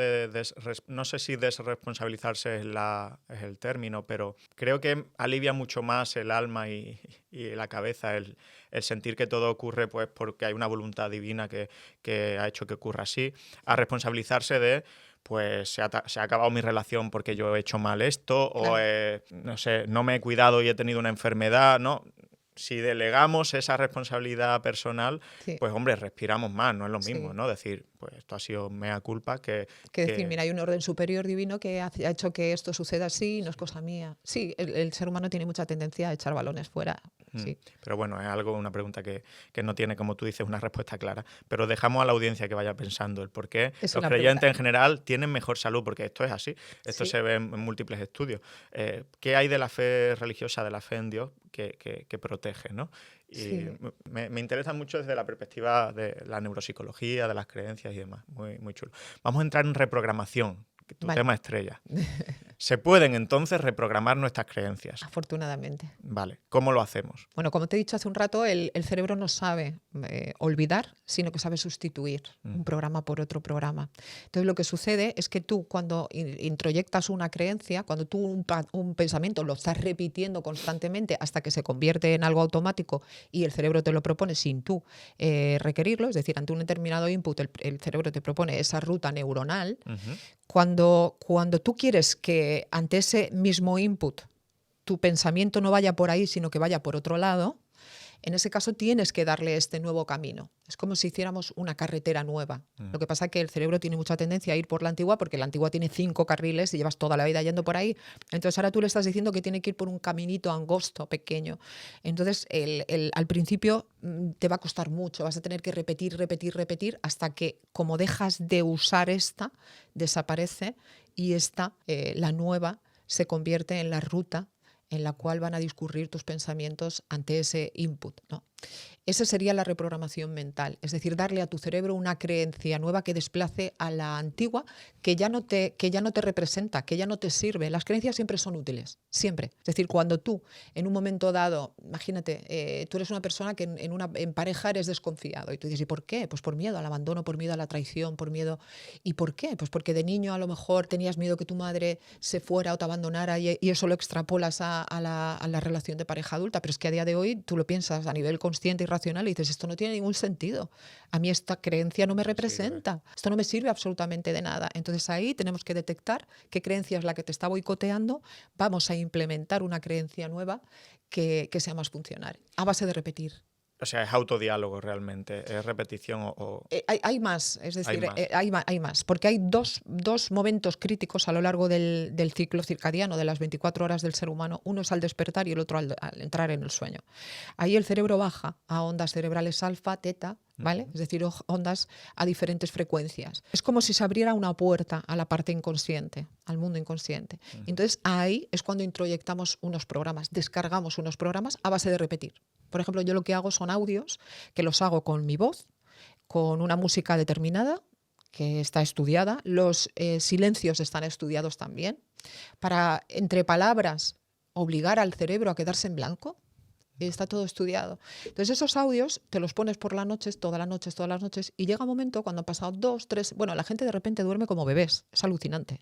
no sé si desresponsabilizarse es el término, pero creo que alivia mucho más el alma y la cabeza el sentir que todo ocurre pues porque hay una voluntad divina que ha hecho que ocurra así, a responsabilizarse de pues se ha acabado mi relación porque yo he hecho mal esto, o Claro. no sé, no me he cuidado y he tenido una enfermedad, ¿no? Si delegamos esa responsabilidad personal, Sí, pues hombre, respiramos más, no es lo mismo, sí. ¿no? Decir, pues esto ha sido mea culpa Que decir, mira, hay un orden superior divino que ha hecho que esto suceda así, no es cosa mía. Sí, el ser humano tiene mucha tendencia a echar balones fuera. sí. Pero bueno, es una pregunta que no tiene, como tú dices, una respuesta clara. Pero dejamos a la audiencia que vaya pensando el por qué Es los una creyentes pregunta. en general tienen mejor salud, porque esto es así. Esto Sí. se ve en múltiples estudios. ¿Qué hay de la fe religiosa, de la fe en Dios, que protege, ¿no? Y Sí. me interesa mucho desde la perspectiva de la neuropsicología, de las creencias y demás. Muy, muy chulo. Vamos a entrar en reprogramación, que es tu Vale. tema estrella. ¿Se pueden entonces reprogramar nuestras creencias? Afortunadamente. Vale, ¿cómo lo hacemos? Bueno, como te he dicho hace un rato, el cerebro no sabe olvidar, sino que sabe sustituir un programa por otro programa. Entonces, lo que sucede es que tú, cuando introyectas una creencia, cuando tú un pensamiento lo estás repitiendo constantemente hasta que se convierte en algo automático y el cerebro te lo propone sin tú requerirlo, es decir, ante un determinado input, el cerebro te propone esa ruta neuronal. Cuando tú quieres que ante ese mismo input tu pensamiento no vaya por ahí, sino que vaya por otro lado, en ese caso tienes que darle este nuevo camino. Es como si hiciéramos una carretera nueva. Lo que pasa es que el cerebro tiene mucha tendencia a ir por la antigua, porque la antigua tiene 5 carriles y llevas toda la vida yendo por ahí. Entonces ahora tú le estás diciendo que tiene que ir por un caminito angosto, pequeño. Entonces al principio te va a costar mucho, vas a tener que repetir, hasta que, como dejas de usar esta, desaparece y esta, la nueva, se convierte en la ruta en la cual van a discurrir tus pensamientos ante ese input, ¿no? Esa sería la reprogramación mental, es decir, darle a tu cerebro una creencia nueva que desplace a la antigua, que ya no te representa, que ya no te sirve. Las creencias siempre son útiles, siempre. Es decir, cuando tú, en un momento dado, imagínate, tú eres una persona que en pareja eres desconfiado y tú dices, ¿y por qué? Pues por miedo al abandono, por miedo a la traición, por miedo... ¿Y por qué? Pues porque de niño a lo mejor tenías miedo que tu madre se fuera o te abandonara y eso lo extrapolas a la relación de pareja adulta, pero es que a día de hoy tú lo piensas a nivel consciente y racional y dices, esto no tiene ningún sentido. A mí esta creencia no me representa. Esto no me sirve absolutamente de nada. Entonces ahí tenemos que detectar qué creencia es la que te está boicoteando. Vamos a implementar una creencia nueva que sea más funcional, a base de repetir. O sea, es autodiálogo realmente, es repetición o... Hay más, es decir, Hay más. Hay más, porque hay dos momentos críticos a lo largo del ciclo circadiano de las 24 horas del ser humano. Uno es al despertar y el otro al entrar en el sueño. Ahí el cerebro baja a ondas cerebrales alfa, teta, ¿vale? Es decir, ondas a diferentes frecuencias. Es como si se abriera una puerta a la parte inconsciente, al mundo inconsciente. Entonces ahí es cuando introyectamos unos programas, descargamos unos programas a base de repetir. Por ejemplo, yo lo que hago son audios, que los hago con mi voz, con una música determinada, que está estudiada. Los silencios están estudiados también, para, entre palabras, obligar al cerebro a quedarse en blanco. Está todo estudiado. Entonces esos audios te los pones por las noches, todas las noches, y llega un momento cuando han pasado 2, 3... Bueno, la gente de repente duerme como bebés, es alucinante.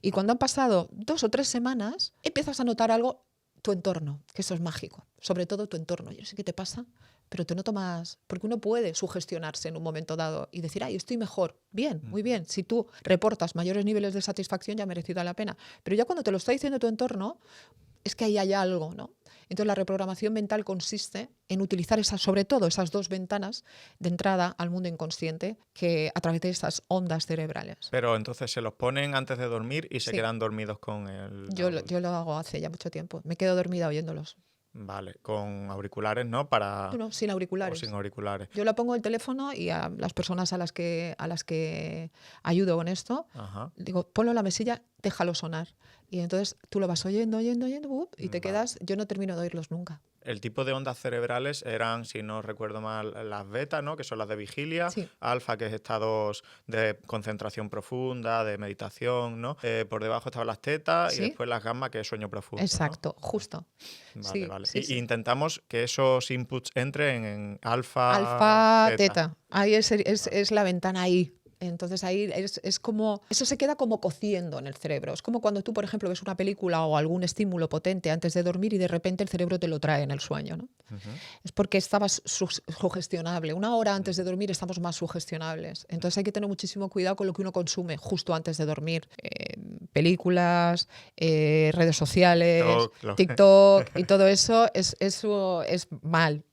Y cuando han pasado 2 o 3 semanas, empiezas a notar algo, tu entorno, que eso es mágico, sobre todo tu entorno. Yo no sé qué te pasa, pero te noto más, porque uno puede sugestionarse en un momento dado y decir, ay, estoy mejor. Bien, muy bien. Si tú reportas mayores niveles de satisfacción, ya ha merecido la pena. Pero ya cuando te lo está diciendo tu entorno, es que ahí hay algo, ¿no? Entonces la reprogramación mental consiste en utilizar sobre todo esas 2 ventanas de entrada al mundo inconsciente, que a través de estas ondas cerebrales. Pero entonces se los ponen antes de dormir y se Sí. quedan dormidos con el... Yo lo hago hace ya mucho tiempo. Me quedo dormida oyéndolos. Vale, con auriculares, ¿no? No, sin auriculares. O sin auriculares. Yo la pongo el teléfono y a las personas a las que ayudo con esto, Ajá. digo, ponlo en la mesilla, déjalo sonar. Y entonces tú lo vas oyendo, y te quedas, yo no termino de oírlos nunca. El tipo de ondas cerebrales eran, si no recuerdo mal, las beta, ¿no? Que son las de vigilia, Sí. alfa, que es estados de concentración profunda, de meditación, ¿no? Por debajo estaban las tetas Sí. y después las gamma, que es sueño profundo. Exacto, justo. Vale, Sí, vale. sí, Y sí. intentamos que esos inputs entren en alfa, Alfa, teta. Ahí es la ventana ahí. Entonces ahí es como, eso se queda como cociendo en el cerebro. Es como cuando tú, por ejemplo, ves una película o algún estímulo potente antes de dormir y de repente el cerebro te lo trae en el sueño, ¿no? Es porque estabas sugestionable. Una hora antes de dormir estamos más sugestionables. Entonces hay que tener muchísimo cuidado con lo que uno consume justo antes de dormir. películas, redes sociales, TikTok, TikTok y todo eso es mal.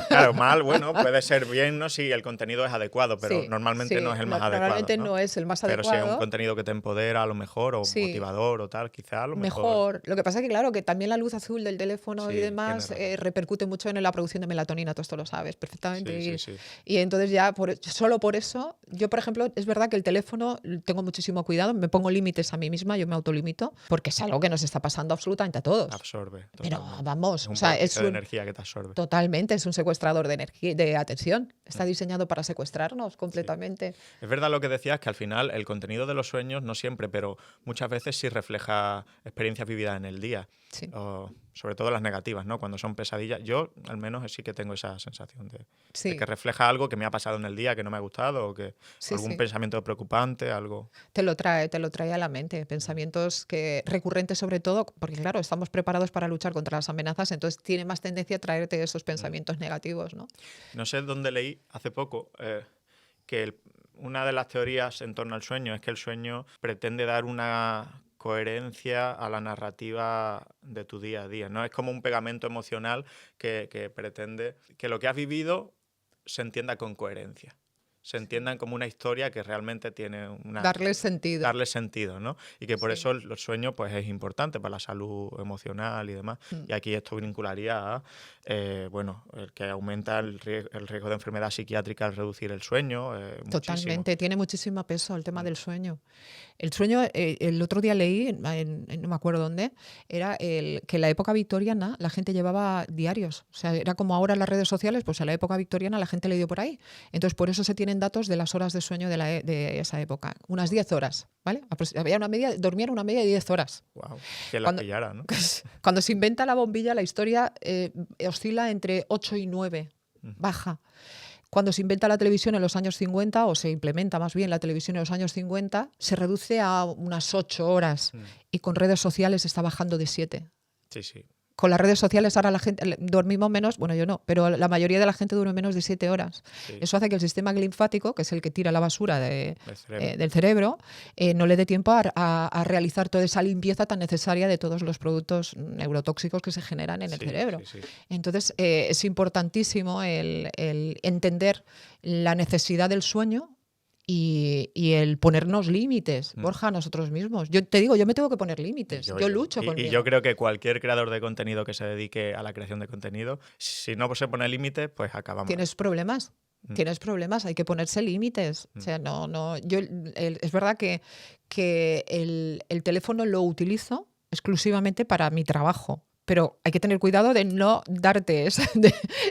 Claro, mal, bueno, puede ser bien, ¿no? Si el contenido es adecuado, pero Sí, normalmente no es el más normalmente adecuado, ¿no? no es el más Pero si es un adecuado. contenido que te empodera a lo mejor, o Sí, motivador o tal, quizá a lo mejor mejor. Lo que pasa es que, claro, que también la luz azul del teléfono y sí, tienes demás razón. repercute mucho en la producción de melatonina, tú esto lo sabes Sí, perfectamente. sí, sí. Y entonces ya, solo por eso, yo, por ejemplo, es verdad que el teléfono tengo muchísimo cuidado, me pongo límites a mí misma, yo me autolimito, porque es algo que nos está pasando absolutamente a todos. Absorbe Pero totalmente. vamos, Es o un sea, vórtice de energía que te absorbe. totalmente, es un secuestrador de energía, de atención. Está Mm, diseñado para secuestrarnos sí. completamente. Es verdad lo que decías, que al final el contenido de los sueños, no siempre, pero muchas veces sí refleja experiencias vividas en el día, Sí, o sobre todo las negativas, ¿no? Cuando son pesadillas. Yo, al menos, sí que tengo esa sensación de que sí, refleja algo que me ha pasado en el día, que no me ha gustado, o que sí, algún sí. pensamiento preocupante, algo. Te lo trae a la mente. Pensamientos que recurrentes sobre todo, porque claro, estamos preparados para luchar contra las amenazas, entonces tiene más tendencia a traerte esos Mm. pensamientos negativos, ¿no? No sé dónde leí hace poco que una de las teorías en torno al sueño es que el sueño pretende dar una coherencia a la narrativa de tu día a día, ¿no? Es como un pegamento emocional que pretende que lo que has vivido se entienda con coherencia, se Sí. entiendan como una historia que realmente tiene Darle sentido. darle sentido, ¿no? Y que por Sí. eso el sueño pues es importante para la salud emocional y demás. Mm. Y aquí esto vincularía a, bueno, el que aumenta el riesgo de enfermedad psiquiátrica al reducir el sueño, muchísimo. Totalmente, tiene muchísimo peso el tema Mm, del sueño. El sueño, el otro día leí, no me acuerdo dónde, era que en la época victoriana la gente llevaba diarios. O sea, era como ahora las redes sociales, pues en la época victoriana la gente le dio por ahí. Entonces, por eso se tienen datos de las horas de sueño de esa época. Unas 10 horas, ¿vale? Había una media, dormían una media de 10 horas. wow, que las Cuando, pillara, ¿no? cuando se inventa la bombilla, la historia oscila entre 8 y 9, Mm, baja. Cuando se inventa la televisión en los años 50, o se implementa más bien la televisión en los años 50, se reduce a unas 8 horas mm. y con redes sociales está bajando de 7. Sí, sí, Con las redes sociales ahora la gente dormimos menos, bueno, yo no, pero la mayoría de la gente duerme menos de 7 horas. sí, Eso hace que el sistema linfático, que es el que tira la basura el cerebro. del cerebro, no le dé tiempo a realizar toda esa limpieza tan necesaria de todos los productos neurotóxicos que se generan en el Sí, cerebro. sí, sí. Entonces, es importantísimo el entender la necesidad del sueño y el ponernos límites, Mm. Borja, a nosotros mismos. Yo te digo, yo me tengo que poner Y límites. yo, Yo yo, lucho y yo conmigo. creo que cualquier creador de contenido que se dedique a la creación de contenido, si no se pone límites, pues acaba mal. Tienes problemas. Mm, Tienes problemas, hay que ponerse límites. O mm. sea, es verdad que el teléfono lo utilizo exclusivamente para mi trabajo, pero hay que tener cuidado de no darte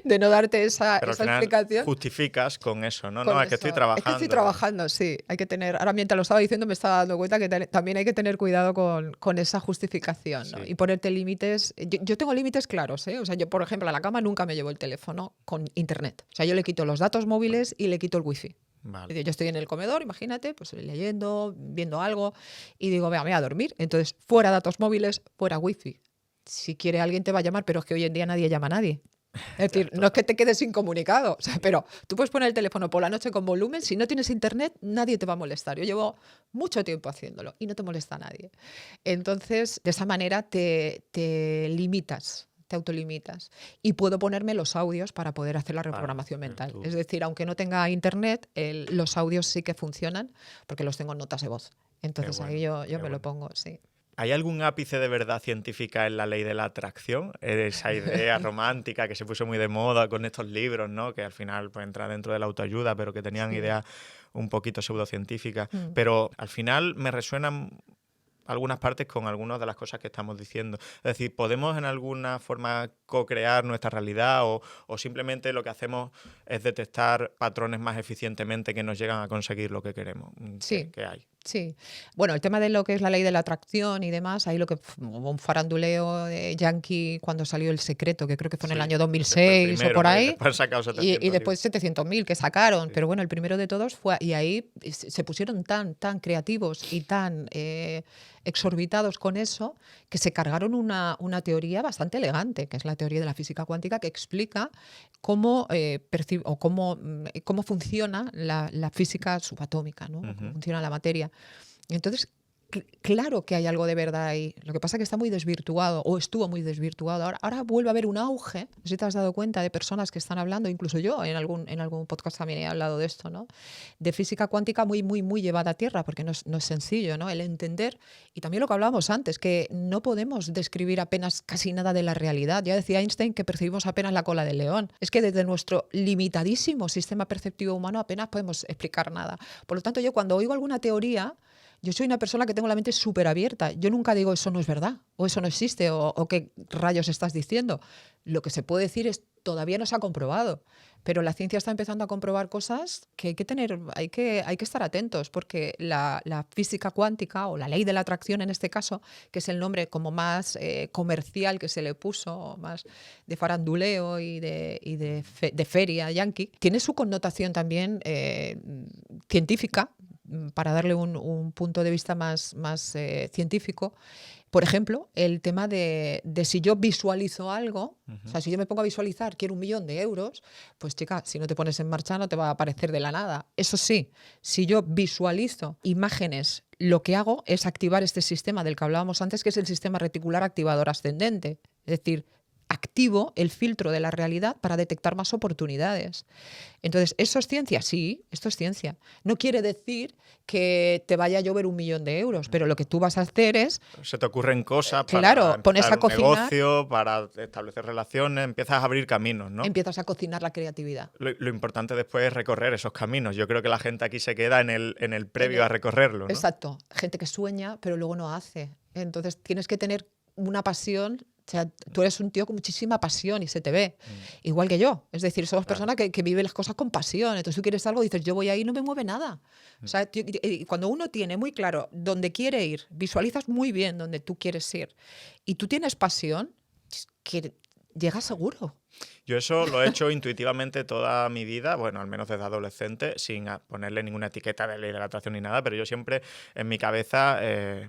de no darte Pero al esa final explicación. justificas con eso, ¿no? Con No, es que estoy eso. Es que estoy trabajando. trabajando, sí. Hay que tener. Ahora, mientras lo estaba diciendo, me estaba dando cuenta que también hay que tener cuidado con esa justificación, ¿no? Sí, Y ponerte límites. Yo tengo límites claros, ¿eh? O sea, yo, por ejemplo, a la cama nunca me llevo el teléfono con internet. O sea, yo le quito los datos móviles y le quito el wifi. Es vale. decir, yo estoy en el comedor, imagínate, pues leyendo, viendo algo, y digo, vea, me voy a dormir. Entonces, fuera datos móviles, fuera wifi. Si quiere alguien te va a llamar, pero es que hoy en día nadie llama a nadie. Es Ya, decir, no es que total. te quedes incomunicado, o sea, Sí. pero tú puedes poner el teléfono por la noche con volumen, si no tienes internet, nadie te va a molestar. Yo llevo mucho tiempo haciéndolo y no te molesta a nadie. Entonces, de esa manera te limitas, te autolimitas. Y puedo ponerme los audios para poder hacer la Para reprogramación hacer mental. tú. Es decir, aunque no tenga internet, los audios sí que funcionan porque los tengo en notas de voz. Qué Entonces ahí bueno, yo qué me lo bueno. pongo, sí. ¿Hay algún ápice de verdad científica en la ley de la atracción? Esa idea romántica que se puso muy de moda con estos libros, ¿no? Que al final pues, entra dentro de la autoayuda, pero que tenían Sí. ideas un poquito pseudocientíficas. Mm. Pero al final me resuenan algunas partes con algunas de las cosas que estamos diciendo. Es decir, ¿podemos en alguna forma co-crear nuestra realidad o simplemente lo que hacemos es detectar patrones más eficientemente que nos llegan a conseguir lo que queremos? ¿Qué, Sí. qué hay? Sí, bueno, el tema de lo que es la ley de la atracción y demás, ahí hubo un faranduleo yankee cuando salió El Secreto, que creo que fue en el Sí, año ese fue el 2006 o primero, por ¿no? Y ahí, después han sacado y 700 libros. después 700.000 que sacaron, Sí. pero bueno, el primero de todos fue, y ahí se pusieron tan creativos y tan exorbitados con eso, que se cargaron una teoría bastante elegante, que es la teoría de la física cuántica, que explica cómo, cómo funciona la física subatómica, ¿no? Cómo Ujú. funciona la materia. Entonces, Claro que hay algo de verdad ahí. Lo que pasa es que está muy desvirtuado, o estuvo muy desvirtuado. Ahora vuelve a haber un auge, no sé si te has dado cuenta, de personas que están hablando, incluso yo en algún podcast también he hablado de esto, ¿no? De física cuántica muy, muy, muy llevada a tierra, porque no es sencillo, ¿no? El entender, y también lo que hablábamos antes, que no podemos describir apenas casi nada de la realidad. Ya decía Einstein que percibimos apenas la cola del león. Es que desde nuestro limitadísimo sistema perceptivo humano apenas podemos explicar nada. Por lo tanto, yo cuando oigo alguna teoría, yo soy una persona que tengo la mente súper abierta. Yo nunca digo eso no es verdad, o eso no existe, o qué rayos estás diciendo. Lo que se puede decir es todavía no se ha comprobado, pero la ciencia está empezando a comprobar cosas que hay que estar atentos, porque la física cuántica, o la ley de la atracción en este caso, que es el nombre como más comercial que se le puso, más de faranduleo y de feria yankee, tiene su connotación también científica, para darle un punto de vista más científico. Por ejemplo, el tema de si yo visualizo algo, o sea, si yo me pongo a visualizar, quiero 1.000.000 de euros, pues chica, si no te pones en marcha no te va a aparecer de la nada. Eso sí, si yo visualizo imágenes, lo que hago es activar este sistema del que hablábamos antes, que es el sistema reticular activador ascendente. Es decir, activo el filtro de la realidad para detectar más oportunidades. Entonces, ¿eso es ciencia? Sí, esto es ciencia. No quiere decir que te vaya a llover 1.000.000 de euros, pero lo que tú vas a hacer es... Se te ocurren cosas claro, para pones empezar a un cocinar, negocio, para establecer relaciones, empiezas a abrir caminos, ¿no? empiezas a cocinar la creatividad. Lo importante después es recorrer esos caminos. Yo creo que la gente aquí se queda en el previo a recorrerlo, ¿no? Exacto. Gente que sueña, pero luego no hace. Entonces, tienes que tener una pasión. O sea, tú eres un tío con muchísima pasión y se te ve, igual que yo. Es decir, somos personas que viven las cosas con pasión. Entonces tú quieres algo y dices, yo voy ahí y no me mueve nada. O sea, cuando uno tiene muy claro dónde quiere ir, visualizas muy bien dónde tú quieres ir y tú tienes pasión, que llegas seguro. Yo eso lo he hecho intuitivamente toda mi vida, bueno, al menos desde adolescente, sin ponerle ninguna etiqueta de ley de la atracción ni nada, pero yo siempre en mi cabeza,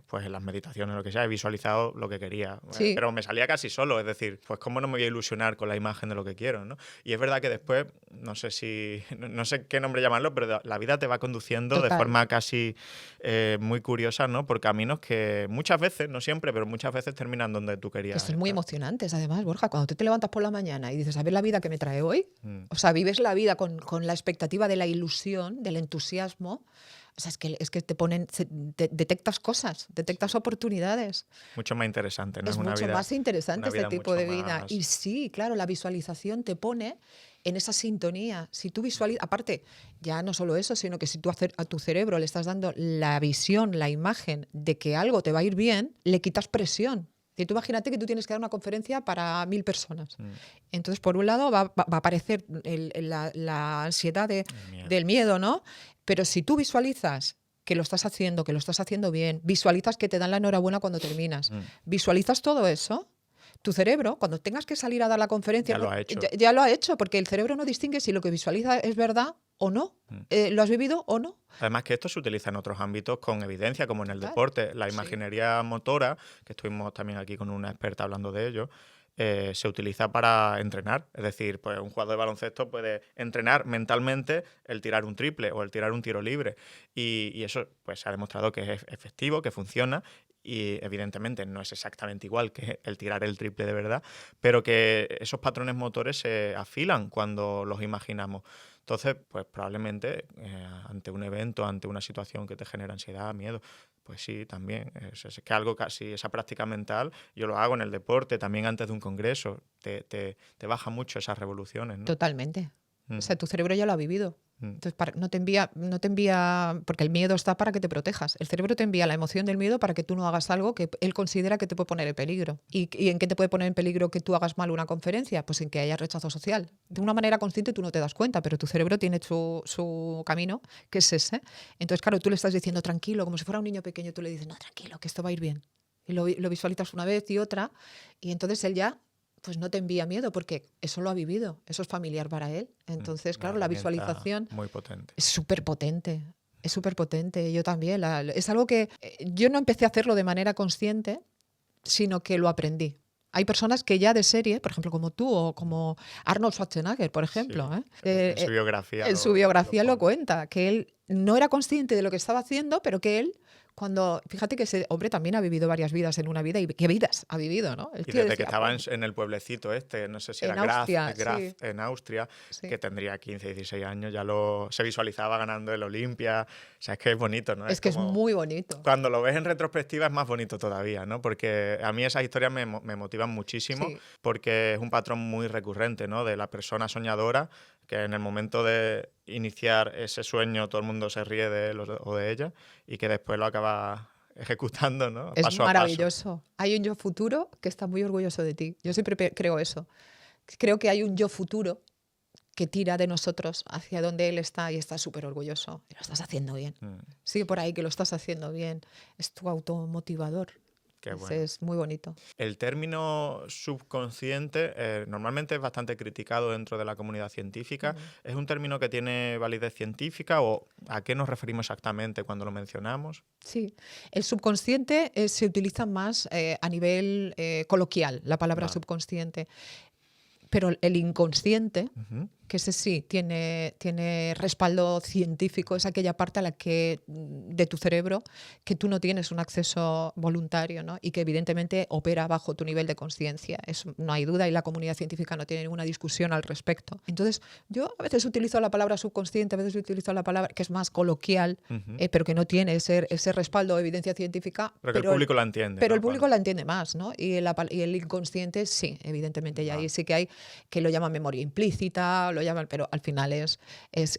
pues en las meditaciones, lo que sea, he visualizado lo que quería. Sí. Pero me salía casi solo, es decir, pues cómo no me voy a ilusionar con la imagen de lo que quiero, ¿no? Y es verdad que después, no sé qué nombre llamarlo, pero la vida te va conduciendo Total. de forma casi muy curiosa, ¿no? Por caminos que muchas veces, no siempre, pero muchas veces terminan donde tú querías. Que son muy emocionantes, además, Borja. Cuando tú te levantas por la mañana y dices, a ver la vida que me trae hoy, Mm. o sea, vives la vida con la expectativa de la ilusión, del entusiasmo. O sea, es que detectas cosas, detectas oportunidades. Mucho más interesante, ¿no? Es una mucho vida, más interesante una este vida tipo mucho de vida. más- Y sí, claro, la visualización te pone en esa sintonía. Si tú visualizas, aparte, ya no solo eso, sino que si tú a tu cerebro le estás dando la visión, la imagen de que algo te va a ir bien, le quitas presión. Y tú imagínate que tú tienes que dar una conferencia para 1.000 personas. Entonces, por un lado, va a aparecer la ansiedad miedo. del miedo, ¿no? Pero si tú visualizas que lo estás haciendo bien, visualizas que te dan la enhorabuena cuando terminas, visualizas todo eso, tu cerebro, cuando tengas que salir a dar la conferencia, Ya lo ha hecho. Ya lo ha hecho, porque el cerebro no distingue si lo que visualiza es verdad o no, lo has vivido o no. Además que esto se utiliza en otros ámbitos con evidencia, como en el Total. deporte. La Sí. imaginería motora, que estuvimos también aquí con una experta hablando de ello, se utiliza para entrenar. Es decir, pues un jugador de baloncesto puede entrenar mentalmente el tirar un triple o el tirar un tiro libre. Y eso pues se ha demostrado que es efectivo, que funciona. Y evidentemente no es exactamente igual que el tirar el triple de verdad, pero que esos patrones motores se afilan cuando los imaginamos. Entonces, pues probablemente ante un evento, ante una situación que te genera ansiedad, miedo, pues sí, también. Es que algo casi, esa práctica mental, yo lo hago en el deporte, también antes de un congreso, te baja mucho esas revoluciones, ¿no? Totalmente. Mm. O sea, tu cerebro ya lo ha vivido. Mm. Entonces, no te envía, porque el miedo está para que te protejas. El cerebro te envía la emoción del miedo para que tú no hagas algo que él considera que te puede poner en peligro. ¿Y en qué te puede poner en peligro que tú hagas mal una conferencia? Pues en que haya rechazo social. De una manera consciente tú no te das cuenta, pero tu cerebro tiene su camino, que es ese. Entonces, claro, tú le estás diciendo tranquilo, como si fuera un niño pequeño, tú le dices, no, tranquilo, que esto va a ir bien. Y lo visualizas una vez y otra, y entonces él ya pues no te envía miedo porque eso lo ha vivido, eso es familiar para él. Entonces, claro, la herramienta visualización muy potente. es súper potente. Es súper potente. Yo también. Es algo que yo no empecé a hacerlo de manera consciente, sino que lo aprendí. Hay personas que ya de serie, por ejemplo, como tú o como Arnold Schwarzenegger, por ejemplo, Sí, en su biografía. en su biografía lo pone. cuenta, que él no era consciente de lo que estaba haciendo, pero que él, Fíjate que ese hombre también ha vivido varias vidas en una vida, y qué vidas ha vivido, ¿no? El Y tío desde que decía, estaba en el pueblecito este, no sé si era en Austria, Graz sí, en Austria, sí. que tendría 15, 16 años, ya se visualizaba ganando el Olimpia. O sea, es que es bonito, ¿no? Es Es que es como, muy bonito. cuando lo ves en retrospectiva es más bonito todavía, ¿no? Porque a mí esas historias me motivan muchísimo, Sí. porque es un patrón muy recurrente, ¿no? De la persona soñadora, que en el momento de iniciar ese sueño todo el mundo se ríe de él o de ella, y que después lo acaba ejecutando, ¿no? Es Paso a paso. maravilloso. Hay un yo futuro que está muy orgulloso de ti. Yo siempre creo eso. Creo que hay un yo futuro que tira de nosotros hacia donde él está y está súper orgulloso. Y lo estás haciendo bien. Mm, Sigue por ahí que lo estás haciendo bien. Es tu automotivador. qué bueno. Es muy bonito. El término subconsciente normalmente es bastante criticado dentro de la comunidad científica. ¿Es un término que tiene validez científica o a qué nos referimos exactamente cuando lo mencionamos? Sí, el subconsciente se utiliza más a nivel coloquial, la palabra Vale. subconsciente, pero el inconsciente, Ujú. que ese sí tiene respaldo científico, es aquella parte a la que de tu cerebro que tú no tienes un acceso voluntario, ¿no? Y que evidentemente opera bajo tu nivel de conciencia. Eso no hay duda y la comunidad científica no tiene ninguna discusión al respecto. Entonces, yo a veces utilizo la palabra subconsciente, a veces utilizo la palabra que es más coloquial, Ujú. pero que no tiene ese respaldo de evidencia científica. Pero que el público la entiende, Pero ¿no? el público la entiende más, ¿no? Y el inconsciente, sí, evidentemente, y ahí Vale. sí que hay que lo llaman memoria implícita, lo llaman, pero al final es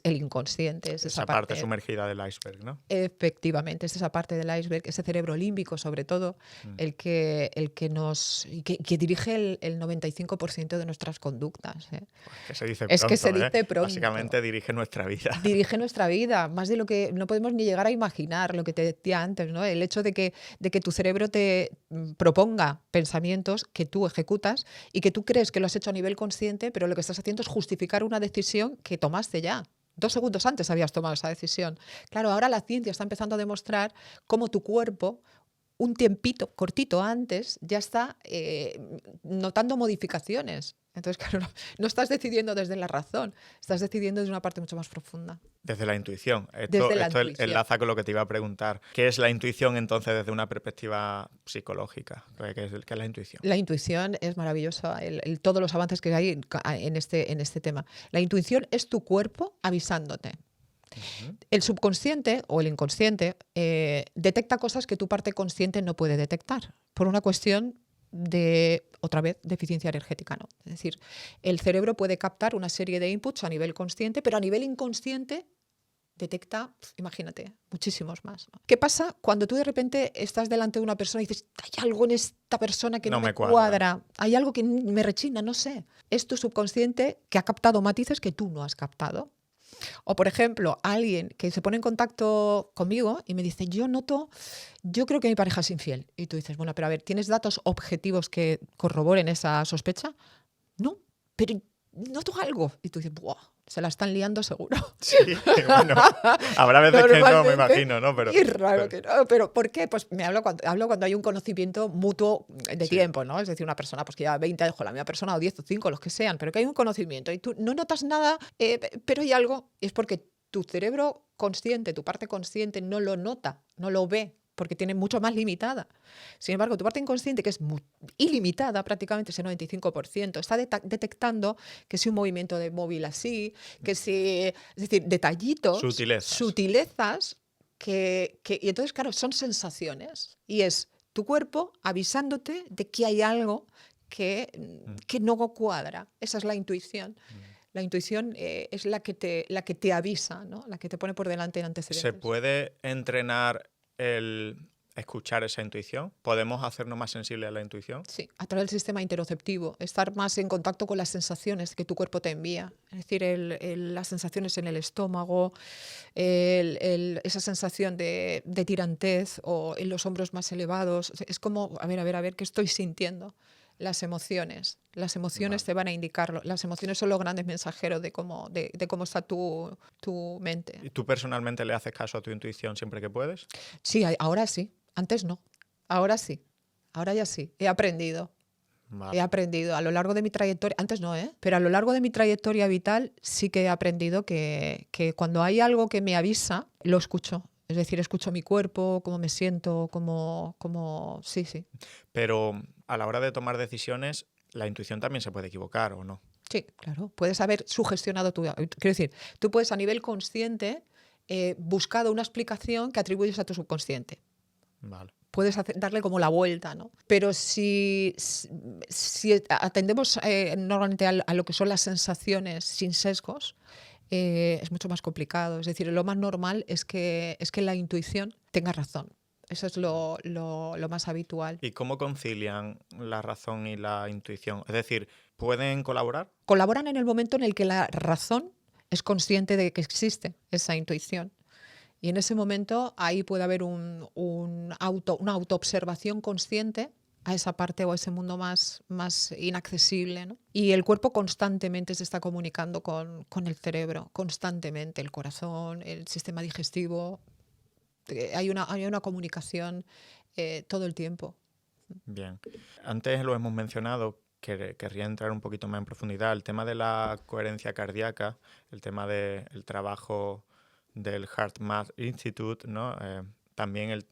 el inconsciente, es Esa parte sumergida del iceberg, ¿no? efectivamente, es esa parte del iceberg, ese cerebro límbico, sobre todo, el que que dirige el 95% de nuestras conductas. ¿Eh? Que se dice Es que se pronto, ¿eh? dice pronto. Básicamente dirige nuestra vida. Dirige nuestra vida, más de lo que no podemos ni llegar a imaginar, lo que te decía antes, ¿no? El hecho de que tu cerebro te proponga pensamientos que tú ejecutas y que tú crees que lo has hecho a nivel consciente, pero lo que estás haciendo es justificar una decisión que tomaste ya. 2 segundos antes habías tomado esa decisión. Claro, ahora la ciencia está empezando a demostrar cómo tu cuerpo, un tiempito cortito antes, ya está notando modificaciones. Entonces, claro, no estás decidiendo desde la razón, estás decidiendo desde una parte mucho más profunda. Desde la intuición. Desde la Esto intuición. enlaza con lo que te iba a preguntar. ¿Qué es la intuición entonces desde una perspectiva psicológica? ¿Qué es la intuición? La intuición es maravillosa, todos los avances que hay en este tema. La intuición es tu cuerpo avisándote. Ujú. El subconsciente o el inconsciente detecta cosas que tu parte consciente no puede detectar por una cuestión de, otra vez, deficiencia energética, ¿no? Es decir, el cerebro puede captar una serie de inputs a nivel consciente, pero a nivel inconsciente detecta, imagínate, muchísimos más, ¿no? ¿Qué pasa cuando tú de repente estás delante de una persona y dices, hay algo en esta persona que no me cuadra, hay algo que me rechina, no sé? Es tu subconsciente que ha captado matices que tú no has captado. O, por ejemplo, alguien que se pone en contacto conmigo y me dice, yo creo que mi pareja es infiel. Y tú dices, bueno, pero a ver, ¿tienes datos objetivos que corroboren esa sospecha? No, pero noto algo. Y tú dices, ¡buah! Se la están liando seguro. Sí, bueno, habrá veces que no, me imagino, ¿no? Pero, y es raro que no. ¿Pero por qué? Pues hablo cuando hay un conocimiento mutuo de tiempo, ¿no? Es decir, una persona pues, que lleva 20 años con la misma persona, o 10 o 5, los que sean, pero que hay un conocimiento y tú no notas nada, pero hay algo, es porque tu cerebro consciente, tu parte consciente no lo nota, no lo ve, porque tiene mucho más limitada. Sin embargo, tu parte inconsciente, que es ilimitada, prácticamente ese 95%, está detectando que si un movimiento de móvil así, que si, es decir, detallitos, sutilezas y entonces, claro, son sensaciones. Y es tu cuerpo avisándote de que hay algo que no cuadra. Esa es la intuición. La intuición es la que te avisa, ¿no? La que te pone por delante en antecedentes. ¿Se puede entrenar el escuchar esa intuición? ¿Podemos hacernos más sensibles a la intuición? Sí, a través del sistema interoceptivo, estar más en contacto con las sensaciones que tu cuerpo te envía. Es decir, las sensaciones en el estómago, esa sensación de tirantez o en los hombros más elevados. Es como, a ver, ¿qué estoy sintiendo? Las emociones. Las emociones te van a indicarlo. Las emociones son los grandes mensajeros de cómo está tu mente. ¿Y tú personalmente le haces caso a tu intuición siempre que puedes? Sí, ahora sí. Antes no. Ahora sí. Ahora ya sí. He aprendido. Vale. He aprendido a lo largo de mi trayectoria, antes no, pero a lo largo de mi trayectoria vital sí que he aprendido que cuando hay algo que me avisa, lo escucho. Es decir, escucho mi cuerpo, cómo me siento, sí, sí. Pero a la hora de tomar decisiones, la intuición también se puede equivocar, ¿o no? Sí, claro. Puedes haber sugestionado tu... Quiero decir, tú puedes a nivel consciente buscado una explicación que atribuyes a tu subconsciente. Vale. Puedes darle como la vuelta, ¿no? Pero si atendemos normalmente a lo que son las sensaciones sin sesgos, es mucho más complicado. Es decir, lo más normal es que la intuición tenga razón. Eso es lo más habitual. ¿Y cómo concilian la razón y la intuición? Es decir, ¿pueden colaborar? Colaboran en el momento en el que la razón es consciente de que existe esa intuición. Y en ese momento ahí puede haber una autoobservación consciente a esa parte o a ese mundo más inaccesible, ¿no? Y el cuerpo constantemente se está comunicando con el cerebro, constantemente, el corazón, el sistema digestivo. Hay una comunicación todo el tiempo. Bien. Antes lo hemos mencionado, querría entrar un poquito más en profundidad. El tema de la coherencia cardíaca, el tema del trabajo del HeartMath Institute, ¿no? También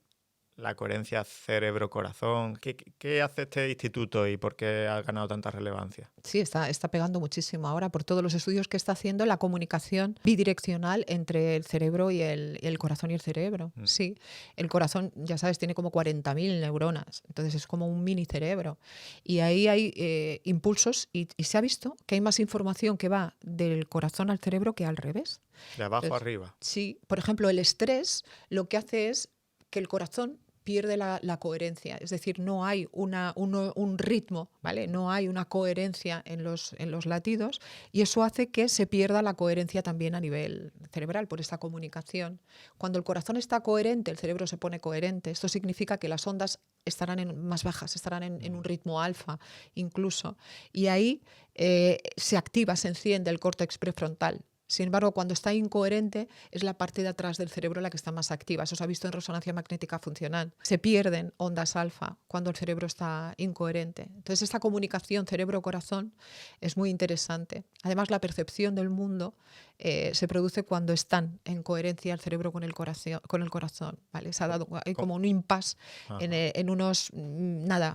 la coherencia cerebro-corazón. ¿Qué hace este instituto y por qué ha ganado tanta relevancia? Sí, está pegando muchísimo ahora por todos los estudios que está haciendo la comunicación bidireccional entre el cerebro y el corazón y el cerebro. Sí, el corazón, ya sabes, tiene como 40.000 neuronas, entonces es como un mini cerebro. Y ahí hay impulsos y se ha visto que hay más información que va del corazón al cerebro que al revés. De abajo arriba. Sí, por ejemplo, el estrés lo que hace es que el corazón pierde la coherencia, es decir, no hay un ritmo, ¿vale? No hay una coherencia en los latidos y eso hace que se pierda la coherencia también a nivel cerebral por esta comunicación. Cuando el corazón está coherente, el cerebro se pone coherente. Esto significa que las ondas estarán más bajas, estarán en un ritmo alfa incluso. Y ahí se activa, se enciende el córtex prefrontal. Sin embargo, cuando está incoherente, es la parte de atrás del cerebro la que está más activa. Eso se ha visto en resonancia magnética funcional. Se pierden ondas alfa cuando el cerebro está incoherente. Entonces, esta comunicación cerebro-corazón es muy interesante. Además, la percepción del mundo se produce cuando están en coherencia el cerebro con el corazón. ¿Vale? Se ha dado, hay como un impasse en unos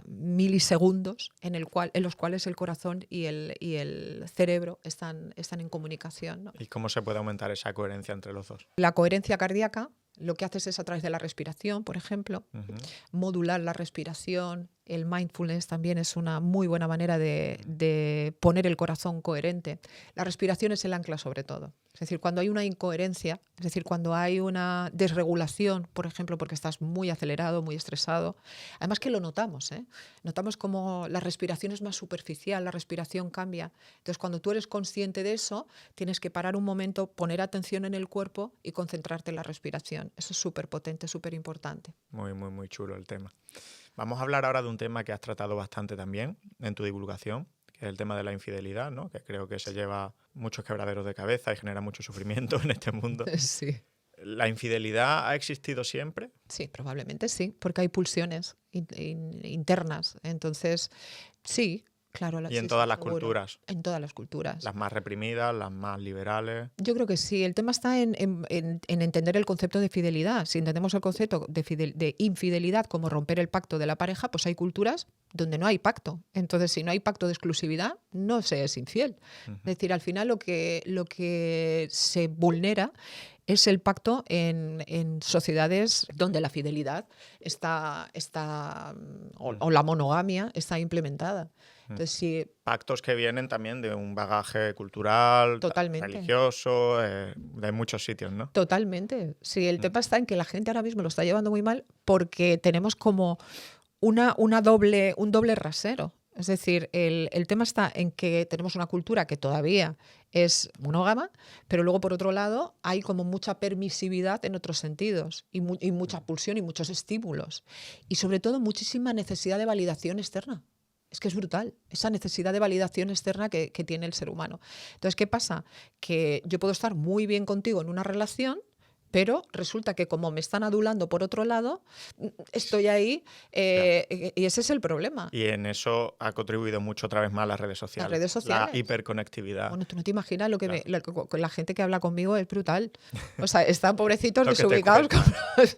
milisegundos en los cuales el corazón y el cerebro están en comunicación, ¿no? ¿Y cómo se puede aumentar esa coherencia entre los dos? La coherencia cardíaca lo que haces es a través de la respiración, por ejemplo, modular la respiración. El mindfulness también es una muy buena manera de poner el corazón coherente. La respiración es el ancla sobre todo. Es decir, cuando hay una incoherencia, es decir, cuando hay una desregulación, por ejemplo, porque estás muy acelerado, muy estresado, además que lo notamos, ¿eh? Notamos como la respiración es más superficial, la respiración cambia. Entonces, cuando tú eres consciente de eso, tienes que parar un momento, poner atención en el cuerpo y concentrarte en la respiración. Eso es súper potente, súper importante. Muy, muy, muy chulo el tema. Vamos a hablar ahora de un tema que has tratado bastante también en tu divulgación, que es el tema de la infidelidad, ¿no? Que creo que se lleva muchos quebraderos de cabeza y genera mucho sufrimiento en este mundo. Sí. ¿La infidelidad ha existido siempre? Sí, probablemente sí, porque hay pulsiones internas. Entonces, sí, claro. ¿Y en todas las culturas? En todas las culturas. ¿Las más reprimidas, las más liberales? Yo creo que sí. El tema está en entender el concepto de fidelidad. Si entendemos el concepto de infidelidad como romper el pacto de la pareja, pues hay culturas donde no hay pacto. Entonces, si no hay pacto de exclusividad, no se es infiel. Es decir, al final lo que se vulnera es el pacto en sociedades donde la fidelidad está o la monogamia está implementada. Entonces, sí, pactos que vienen también de un bagaje cultural, religioso, de muchos sitios, ¿no? Totalmente. Sí, el tema está en que la gente ahora mismo lo está llevando muy mal porque tenemos como un doble rasero. Es decir, el tema está en que tenemos una cultura que todavía es monógama, pero luego, por otro lado, hay como mucha permisividad en otros sentidos y mucha pulsión y muchos estímulos. Y sobre todo, muchísima necesidad de validación externa. Es que es brutal, esa necesidad de validación externa que tiene el ser humano. Entonces, ¿qué pasa? Que yo puedo estar muy bien contigo en una relación, pero resulta que como me están adulando por otro lado, estoy ahí y ese es el problema. Y en eso ha contribuido mucho otra vez más las redes sociales. Las redes sociales. La hiperconectividad. Bueno, tú no te imaginas lo que Claro. la gente que habla conmigo es brutal. O sea, están pobrecitos Lo que te desubicados. cuentan.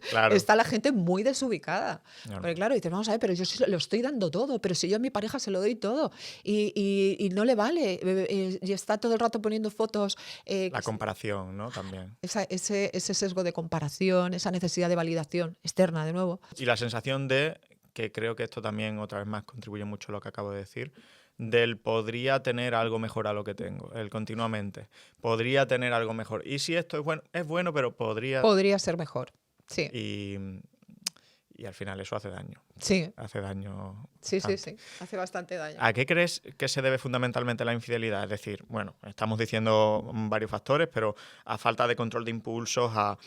Claro. Está la gente muy desubicada. Claro. Porque claro, dices, vamos a ver, pero yo sí lo estoy dando todo, pero si yo a mi pareja se lo doy todo y no le vale. Y está todo el rato poniendo fotos. La comparación, ¿no? También. Ese sesgo de comparación, esa necesidad de validación externa, de nuevo. Y la sensación de, que creo que esto también otra vez más contribuye mucho a lo que acabo de decir, del podría tener algo mejor a lo que tengo, el continuamente. Podría tener algo mejor. Y si esto es bueno, pero podría... Podría ser mejor, sí. Y al final eso hace daño. Sí. Hace daño. Sí, bastante. sí, hace bastante daño. ¿A qué crees que se debe fundamentalmente la infidelidad? Es decir, bueno, estamos diciendo varios factores, pero a falta de control de impulsos, a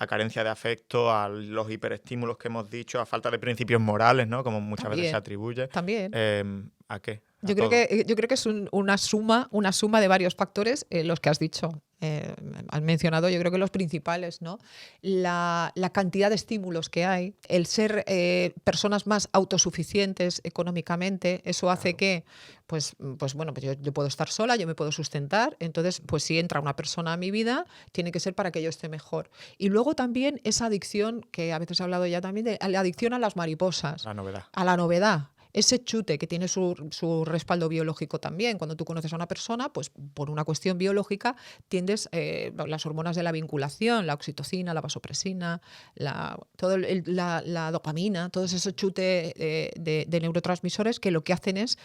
carencia de afecto, a los hiperestímulos que hemos dicho, a falta de principios morales, ¿no? Como muchas veces se atribuye. También. ¿A qué? Yo creo que es una suma de varios factores, los que has dicho. Has mencionado, yo creo que los principales, ¿no? La cantidad de estímulos que hay, el ser personas más autosuficientes económicamente, eso hace que, pues bueno, pues yo puedo estar sola, yo me puedo sustentar, entonces, pues si entra una persona a mi vida, tiene que ser para que yo esté mejor. Y luego también esa adicción, que a veces he hablado ya también, de la adicción a las mariposas. La novedad. A la novedad. Ese chute que tiene su respaldo biológico también. Cuando tú conoces a una persona, pues por una cuestión biológica tiendes las hormonas de la vinculación, la oxitocina, la vasopresina, la dopamina, todo ese chute de neurotransmisores que lo que hacen es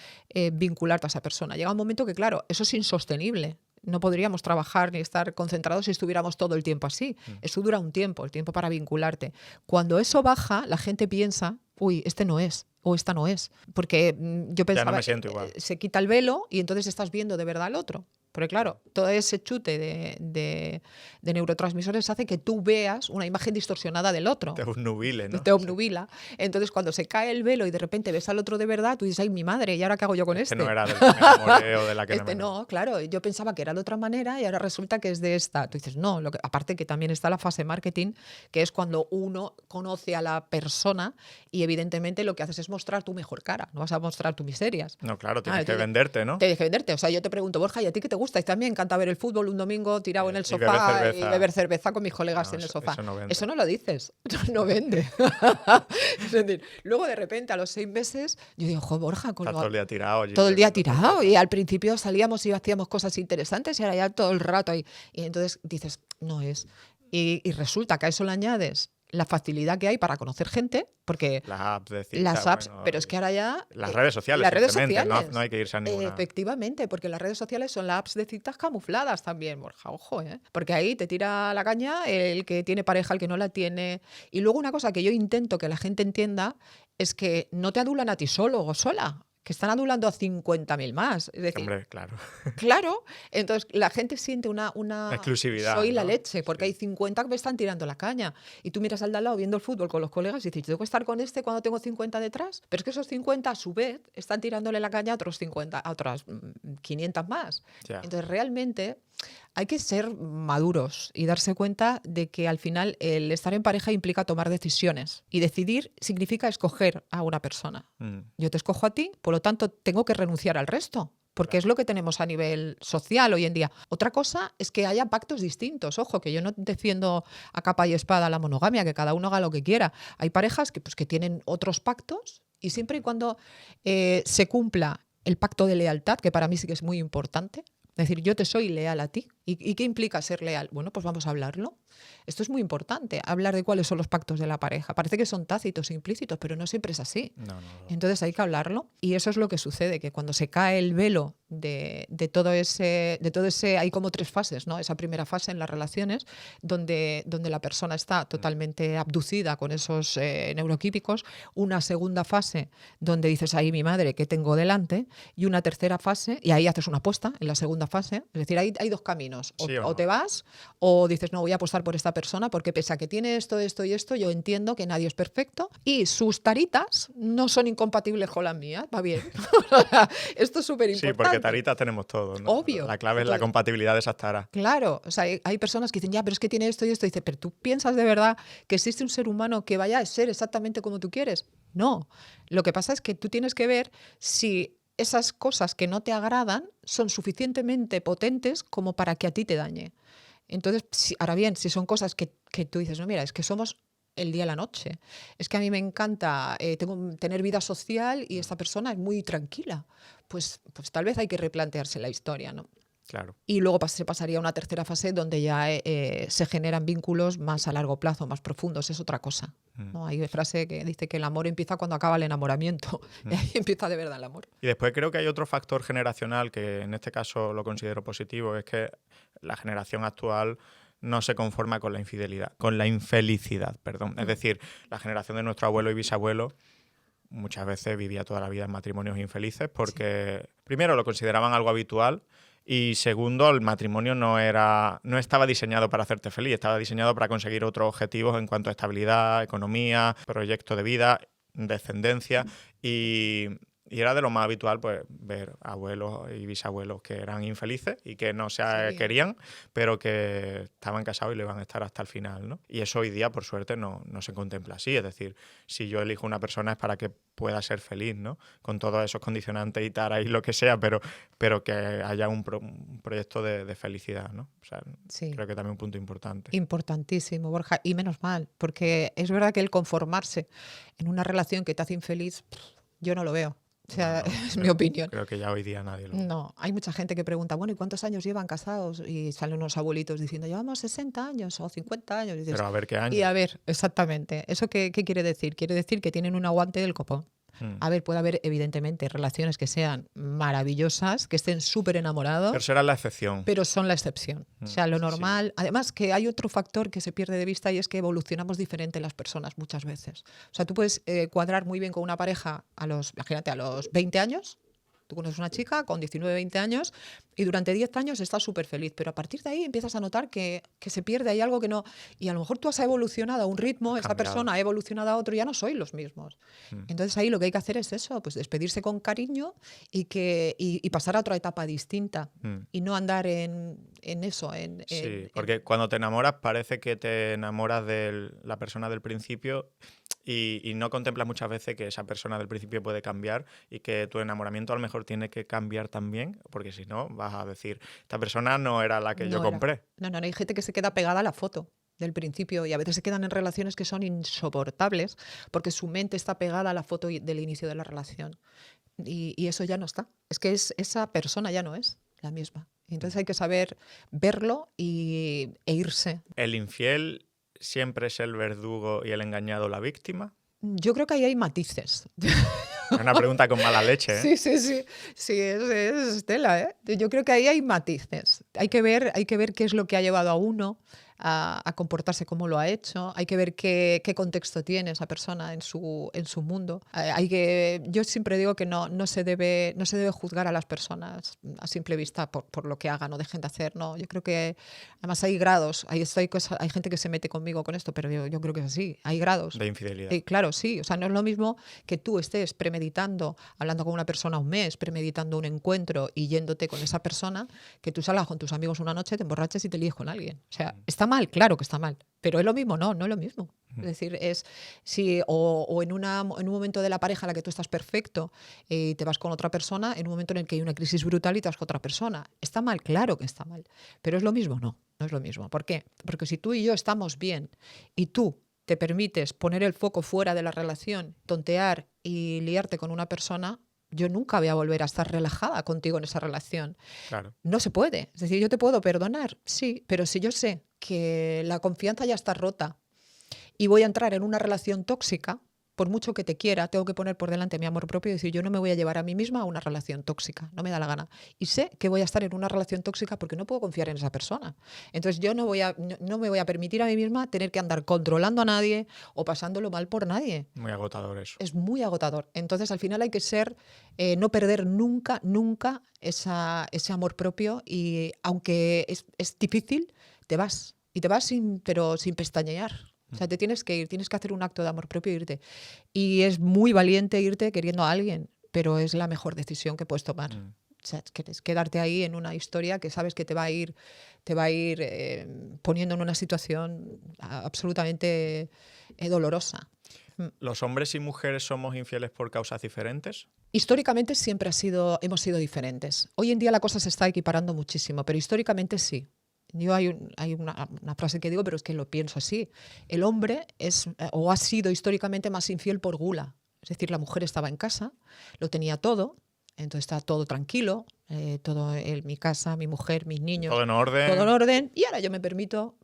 vincularte a esa persona. Llega un momento que, claro, eso es insostenible. No podríamos trabajar ni estar concentrados si estuviéramos todo el tiempo así. Eso dura un tiempo, el tiempo para vincularte. Cuando eso baja, la gente piensa, uy, este no es, o esta no es. Porque yo pensaba, ya no me siento igual. Se quita el velo y entonces estás viendo de verdad al otro. Porque claro, todo ese chute de neurotransmisores hace que tú veas una imagen distorsionada del otro. Te obnubile, ¿no? Te obnubila. Entonces, cuando se cae el velo y de repente ves al otro de verdad, tú dices, ay, mi madre, ¿y ahora qué hago yo con este? No era del que me enamoré o de la que no, claro, yo pensaba que era de otra manera y ahora resulta que es de esta. Tú dices, no, aparte que también está la fase marketing, que es cuando uno conoce a la persona y evidentemente lo que haces es mostrar tu mejor cara, no vas a mostrar tus miserias. No, claro, tienes que venderte, ¿no? Tienes que venderte. O sea, yo te pregunto, Borja, ¿y a ti qué te gusta? Y también me encanta ver el fútbol un domingo tirado en el sofá y beber cerveza con mis colegas en el sofá. Eso no lo dices, no vende. Es decir, luego de repente a los 6 meses yo digo, jo, Borja, todo el día tirado. Todo el día tirado. Y al principio salíamos y hacíamos cosas interesantes y ahora ya todo el rato ahí. Y entonces dices, no es. Y resulta que a eso le añades la facilidad que hay para conocer gente, porque las apps de citas, las apps, bueno, pero es que ahora ya las redes sociales, no hay que irse a ninguna. Efectivamente, porque las redes sociales son las apps de citas camufladas también, Borja, ojo, porque ahí te tira la caña el que tiene pareja, el que no la tiene. Y luego una cosa que yo intento que la gente entienda es que no te adulan a ti solo o sola, que están adulando a 50.000 más. Es decir, hombre, claro. Claro, entonces la gente siente una exclusividad. Soy la leche, porque hay 50 que me están tirando la caña. Y tú miras al de al lado viendo el fútbol con los colegas y dices, ¿tengo que estar con este cuando tengo 50 detrás? Pero es que esos 50 a su vez están tirándole la caña a otros 50, a otras 500 más. Ya. Entonces realmente hay que ser maduros y darse cuenta de que al final el estar en pareja implica tomar decisiones. Y decidir significa escoger a una persona. Yo te escojo a ti, por lo tanto tengo que renunciar al resto. Porque es lo que tenemos a nivel social hoy en día. Otra cosa es que haya pactos distintos. Ojo, que yo no defiendo a capa y espada la monogamia, que cada uno haga lo que quiera. Hay parejas que tienen otros pactos y siempre y cuando se cumpla el pacto de lealtad, que para mí sí que es muy importante. Es decir, yo te soy leal a ti. ¿Y qué implica ser leal? Bueno, pues vamos a hablarlo. Esto es muy importante, hablar de cuáles son los pactos de la pareja. Parece que son tácitos e implícitos, pero no siempre es así. No. Entonces hay que hablarlo. Y eso es lo que sucede, que cuando se cae el velo de todo ese, hay como 3 fases, ¿no? Esa primera fase en las relaciones, donde la persona está totalmente abducida con esos neuroquímicos. Una segunda fase donde dices, ahí mi madre, ¿qué tengo delante? Y una tercera fase, y ahí haces una apuesta en la segunda fase. Es decir, hay 2 caminos. caminos. ¿Sí o O no? te vas o dices, no, voy a apostar por esta persona porque pese a que tiene esto, esto y esto, yo entiendo que nadie es perfecto y sus taritas no son incompatibles con las mías. Va bien. Esto es súper Sí, porque importante. taritas tenemos todos, ¿no? Obvio. La clave es la Entonces, compatibilidad de esas taras. claro, o sea, hay personas que dicen, ya, pero es que tiene esto y esto. Y dice, pero ¿tú piensas de verdad que existe un ser humano que vaya a ser exactamente como tú quieres? No. Lo que pasa es que tú tienes que ver si esas cosas que no te agradan son suficientemente potentes como para que a ti te dañe. Entonces, ahora bien, si son cosas que tú dices, no, mira, es que somos el día y la noche. Es que a mí me encanta tener vida social y esta persona es muy tranquila. Pues tal vez hay que replantearse la historia, ¿no? Claro. Y luego se pasaría a una tercera fase donde ya se generan vínculos más a largo plazo, más profundos. Es otra cosa, ¿no? Hay una frase que dice que el amor empieza cuando acaba el enamoramiento. Y ahí empieza de verdad el amor. Y después creo que hay otro factor generacional que en este caso lo considero positivo, es que la generación actual no se conforma con la infidelidad, con la infelicidad, perdón. Es decir, la generación de nuestro abuelo y bisabuelo muchas veces vivía toda la vida en matrimonios infelices porque, primero, lo consideraban algo habitual y, segundo, el matrimonio no estaba diseñado para hacerte feliz, estaba diseñado para conseguir otros objetivos en cuanto a estabilidad, economía, proyecto de vida, descendencia y era de lo más habitual pues ver abuelos y bisabuelos que eran infelices y que no se Sí. querían, pero que estaban casados y lo iban a estar hasta el final, ¿no? Y eso hoy día, por suerte, no se contempla así. Es decir, si yo elijo una persona es para que pueda ser feliz, ¿no? Con todos esos condicionantes y taras y lo que sea, pero que haya un proyecto de felicidad, ¿no? O sea, Sí. creo que también un punto importante. Importantísimo, Borja, y menos mal, porque es verdad que el conformarse en una relación que te hace infeliz, yo no lo veo. O sea, es mi opinión. Creo que ya hoy día nadie lo ve. No, hay mucha gente que pregunta, bueno, ¿y cuántos años llevan casados? Y salen unos abuelitos diciendo, llevamos 60 años o 50 años. Y dices, Pero a ver qué años. y a ver, exactamente. ¿Eso qué quiere decir? Quiere decir que tienen un aguante del copón. A ver, puede haber evidentemente relaciones que sean maravillosas, que estén súper enamorados, Pero será la excepción. pero son la excepción. O sea, lo normal. Sí. Además, que hay otro factor que se pierde de vista y es que evolucionamos diferente las personas muchas veces. O sea, tú puedes cuadrar muy bien con una pareja imagínate, a los 20 años. Tú conoces una chica con 19, 20 años y durante 10 años estás súper feliz, pero a partir de ahí empiezas a notar que se pierde, hay algo que no... Y a lo mejor tú has evolucionado a un ritmo, esa persona ha evolucionado a otro y ya no sois los mismos. Entonces ahí lo que hay que hacer es eso, pues despedirse con cariño y pasar a otra etapa distinta y no andar en eso. Sí, porque cuando te enamoras parece que te enamoras de la persona del principio y no contemplas muchas veces que esa persona del principio puede cambiar y que tu enamoramiento a lo mejor tiene que cambiar también, porque si no vas a decir, esta persona no era la que yo compré. No, hay gente que se queda pegada a la foto del principio y a veces se quedan en relaciones que son insoportables porque su mente está pegada a la foto del inicio de la relación y eso ya no está. Es que esa persona ya no es la misma. Entonces hay que saber verlo e irse. ¿El infiel siempre es el verdugo y el engañado la víctima? Yo creo que ahí hay matices. Es una pregunta con mala leche, ¿eh? Sí, es tela, ¿eh? Yo creo que ahí hay matices. Hay que ver qué es lo que ha llevado a uno a comportarse como lo ha hecho. Hay que ver qué contexto tiene esa persona en su mundo. Yo siempre digo que no se debe juzgar a las personas a simple vista por lo que hagan o dejen de hacer. No, yo creo que además hay grados. Hay gente que se mete conmigo con esto, pero yo creo que es así. Hay grados. De infidelidad. Claro, sí. O sea, no es lo mismo que tú estés premeditando, hablando con una persona un mes, premeditando un encuentro y yéndote con esa persona, que tú salgas con tus amigos una noche, te emborraches y te líes con alguien. O sea, está mal, claro que está mal. Pero es lo mismo, no es lo mismo. Es decir, o en un momento de la pareja en la que tú estás perfecto y te vas con otra persona, en un momento en el que hay una crisis brutal y te vas con otra persona. ¿Está mal? Claro que está mal. Pero ¿es lo mismo? No es lo mismo. ¿Por qué? Porque si tú y yo estamos bien y tú te permites poner el foco fuera de la relación, tontear y liarte con una persona, yo nunca voy a volver a estar relajada contigo en esa relación. Claro. No se puede. Es decir, yo te puedo perdonar, sí, pero si yo sé que la confianza ya está rota y voy a entrar en una relación tóxica, por mucho que te quiera, tengo que poner por delante mi amor propio y decir, yo no me voy a llevar a mí misma a una relación tóxica, no me da la gana. Y sé que voy a estar en una relación tóxica porque no puedo confiar en esa persona. Entonces yo no me voy a permitir a mí misma tener que andar controlando a nadie o pasándolo mal por nadie. Muy agotador eso. Es muy agotador. Entonces al final hay que no perder nunca, nunca ese amor propio y aunque es difícil, te vas. Y te vas pero sin pestañear. O sea, te tienes que ir, tienes que hacer un acto de amor propio e irte. Y es muy valiente irte queriendo a alguien, pero es la mejor decisión que puedes tomar. O sea, es quedarte ahí en una historia que sabes que te va a ir poniendo en una situación absolutamente dolorosa. ¿Los hombres y mujeres somos infieles por causas diferentes? Históricamente siempre hemos sido diferentes. Hoy en día la cosa se está equiparando muchísimo, pero históricamente sí. Yo hay una frase que digo, pero es que lo pienso así. El hombre es o ha sido históricamente más infiel por gula. Es decir, la mujer estaba en casa, lo tenía todo, entonces está todo tranquilo, todo mi casa, mi mujer, mis niños. Todo en orden. Todo en orden. Y ahora yo me permito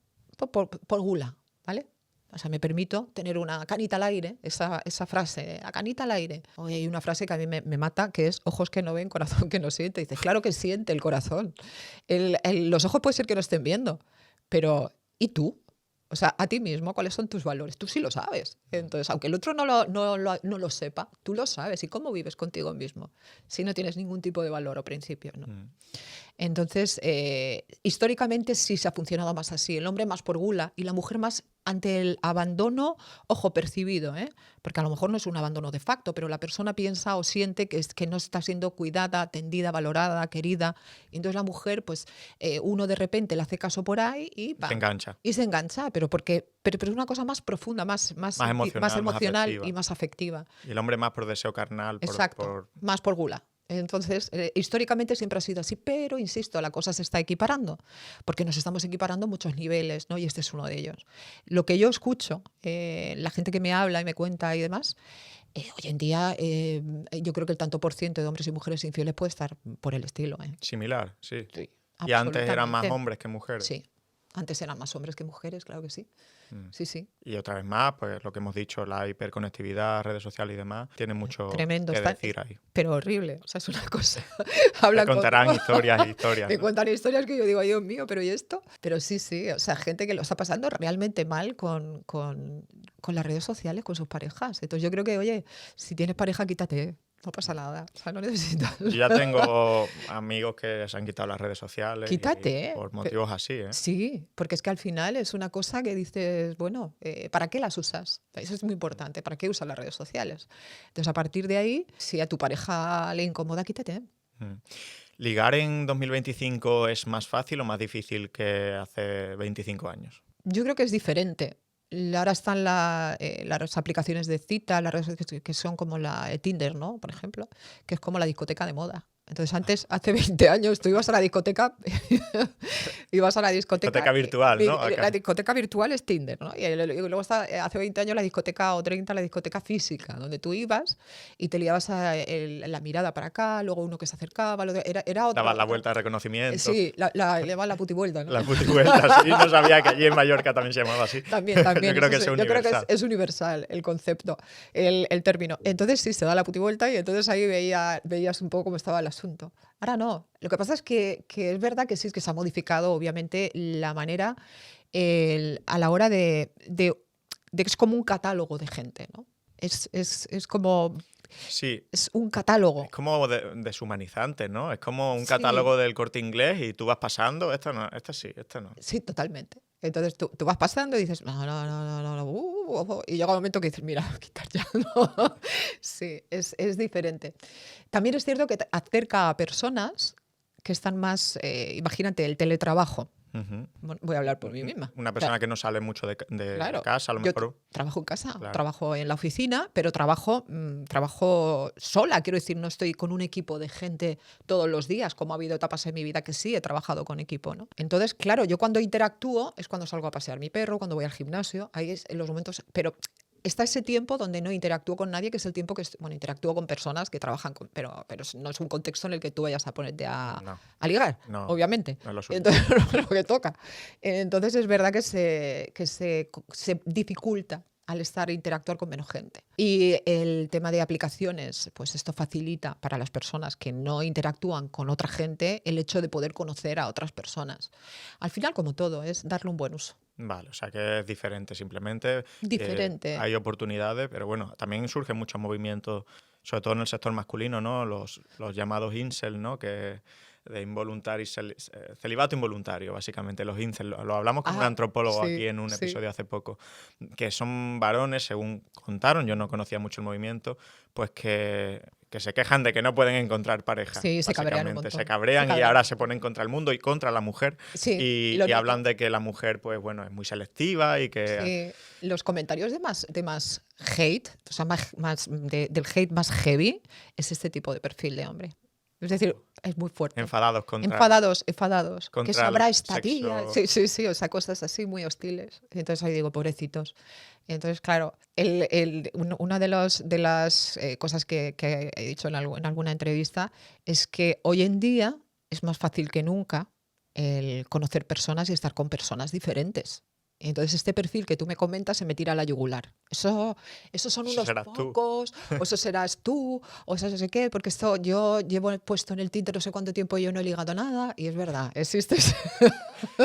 por gula, ¿vale? O sea, me permito tener una canita al aire, esa frase, la canita al aire. Oye, hay una frase que a mí me mata, que es ojos que no ven, corazón que no siente. Dices, claro que siente el corazón. Los ojos puede ser que no estén viendo, pero ¿y tú? O sea, a ti mismo, ¿cuáles son tus valores? Tú sí lo sabes. Entonces, aunque el otro no lo sepa, tú lo sabes. ¿Y cómo vives contigo mismo? Si no tienes ningún tipo de valor o principio, ¿no? Entonces, históricamente sí se ha funcionado más así. El hombre más por gula y la mujer más ante el abandono, ojo, percibido, ¿eh? Porque a lo mejor no es un abandono de facto, pero la persona piensa o siente que no está siendo cuidada, atendida, valorada, querida. Y entonces la mujer, pues uno de repente le hace caso por ahí y se engancha. Y se engancha, pero es una cosa más profunda, más emocional y más afectiva. Y el hombre más por deseo carnal. Exacto, más por gula. Entonces, históricamente siempre ha sido así, pero, insisto, la cosa se está equiparando, porque nos estamos equiparando a muchos niveles, ¿no? Y este es uno de ellos. Lo que yo escucho, la gente que me habla y me cuenta y demás, hoy en día yo creo que el tanto por ciento de hombres y mujeres infieles puede estar por el estilo. Similar, sí. Sí, y antes eran más hombres que mujeres. Sí. Antes eran más hombres que mujeres, claro que sí. Sí, sí. Y otra vez más, pues lo que hemos dicho, la hiperconectividad, redes sociales y demás, tiene mucho que decir ahí. Pero horrible, o sea, es una cosa. Me contarán historias y historias. Me cuentan historias que yo digo, Dios mío, ¿pero y esto? Pero sí, sí, o sea, gente que lo está pasando realmente mal con las redes sociales, con sus parejas. Entonces yo creo que, oye, si tienes pareja, quítate. No pasa nada, o sea, no necesitas. Yo ya tengo amigos que se han quitado las redes sociales. Quítate, por motivos así, ¿eh? Sí, porque es que al final es una cosa que dices, bueno, ¿para qué las usas? Eso es muy importante, ¿para qué usas las redes sociales? Entonces, a partir de ahí, si a tu pareja le incomoda, quítate. ¿Ligar en 2025 es más fácil o más difícil que hace 25 años? Yo creo que es diferente. Ahora están las aplicaciones de cita, las redes que son como la Tinder, ¿no? Por ejemplo, que es como la discoteca de moda. Entonces antes, hace 20 años, tú ibas a la discoteca, discoteca virtual, ¿no? La discoteca virtual es Tinder, ¿no? Y luego está, hace 20 años la discoteca, o 30, la discoteca física, donde tú ibas y te liabas la mirada para acá, luego uno que se acercaba, era otro. Dabas la vuelta de reconocimiento. Sí, le llamaban la putivuelta, ¿no? La putivuelta, sí, no sabía que allí en Mallorca también se llamaba así. También. Yo creo que es universal. Yo creo que es universal el concepto, el término. Entonces sí, se da la putivuelta y entonces ahí veías un poco cómo estaba el asunto. Ahora no. Lo que pasa es que es verdad que sí, es que se ha modificado obviamente la manera a la hora de que es como un catálogo de gente, ¿no? Es como... Sí. Es un catálogo. Es como deshumanizante, ¿no? Es como un catálogo del Corte Inglés y tú vas pasando, esto no, esto sí, esto no. Sí, totalmente. Entonces tú vas pasando y dices, no. Y llega un momento que dices, mira, quitar ya, ¿no? Sí, es diferente. También es cierto que te acerca a personas que están más, imagínate, el teletrabajo. Bueno, voy a hablar por mí misma. Una persona que no sale mucho de casa, a lo mejor. Yo trabajo en casa, trabajo en la oficina, pero trabajo sola. Quiero decir, no estoy con un equipo de gente todos los días, como ha habido etapas en mi vida que sí he trabajado con equipo, ¿no? Entonces, claro, yo cuando interactúo es cuando salgo a pasear mi perro, cuando voy al gimnasio, ahí es en los momentos... Pero está ese tiempo donde no interactúo con nadie, que es el tiempo que, interactúo con personas que trabajan pero no es un contexto en el que tú vayas a ponerte a ligar, obviamente. No lo Entonces, lo que toca. Entonces es verdad que se dificulta al interactuar con menos gente. Y el tema de aplicaciones, pues esto facilita para las personas que no interactúan con otra gente el hecho de poder conocer a otras personas. Al final, como todo, es darle un buen uso. Vale, o sea que es diferente simplemente. Diferente. Hay oportunidades, pero bueno, también surgen muchos movimientos, sobre todo en el sector masculino, ¿no? Los llamados incel, ¿no? Que de involuntario, celibato involuntario, básicamente, los incel. Lo hablamos con un antropólogo aquí en un episodio hace poco, que son varones, según contaron, yo no conocía mucho el movimiento, pues que se quejan de que no pueden encontrar pareja. Sí, se cabrean un montón. Se cabrean y ahora se ponen contra el mundo y contra la mujer. Sí, y hablan de que la mujer, pues bueno, es muy selectiva y que... Sí, los comentarios de más hate, o sea, del hate más heavy, es este tipo de perfil de hombre. Es decir, es muy fuerte. Enfadados. Contra ¿qué sabrá esta tía? Sí, o sea, cosas así muy hostiles. Entonces ahí digo, pobrecitos. Entonces, claro, una de las cosas que he dicho en alguna entrevista es que hoy en día es más fácil que nunca el conocer personas y estar con personas diferentes. Entonces este perfil que tú me comentas se me tira a la yugular. Eso son unos pocos, o eso serás tú, o eso no sé qué, porque esto yo llevo puesto en el Tinder no sé cuánto tiempo y yo no he ligado nada, y es verdad, existe.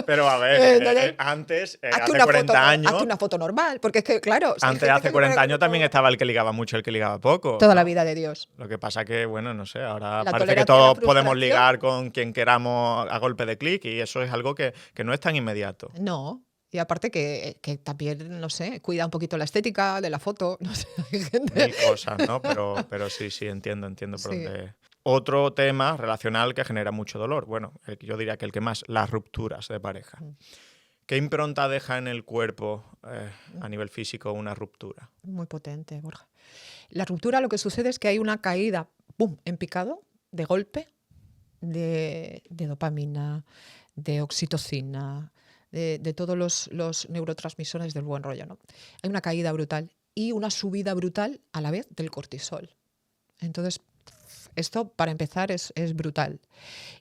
Pero a ver, antes, hace 40 años... Hazte una foto normal, porque es que, claro... Antes, hace 40 años también estaba el que ligaba mucho y el que ligaba poco. Toda la vida de Dios. Lo que pasa que, bueno, no sé, ahora parece que todos podemos ligar con quien queramos a golpe de clic y eso es algo que no es tan inmediato. No. Y aparte que también, no sé, cuida un poquito la estética de la foto. No sé, hay gente... Mil cosas, ¿no? Pero sí, entiendo por dónde... Otro tema relacional que genera mucho dolor. Bueno, yo diría que el que más, las rupturas de pareja. ¿Qué impronta deja en el cuerpo a nivel físico una ruptura? Muy potente, Borja. La ruptura, lo que sucede es que hay una caída, ¡pum!, en picado, de golpe, de dopamina, de oxitocina, de todos los neurotransmisores del buen rollo, ¿no? Hay una caída brutal y una subida brutal a la vez del cortisol. Entonces, esto, para empezar, es brutal.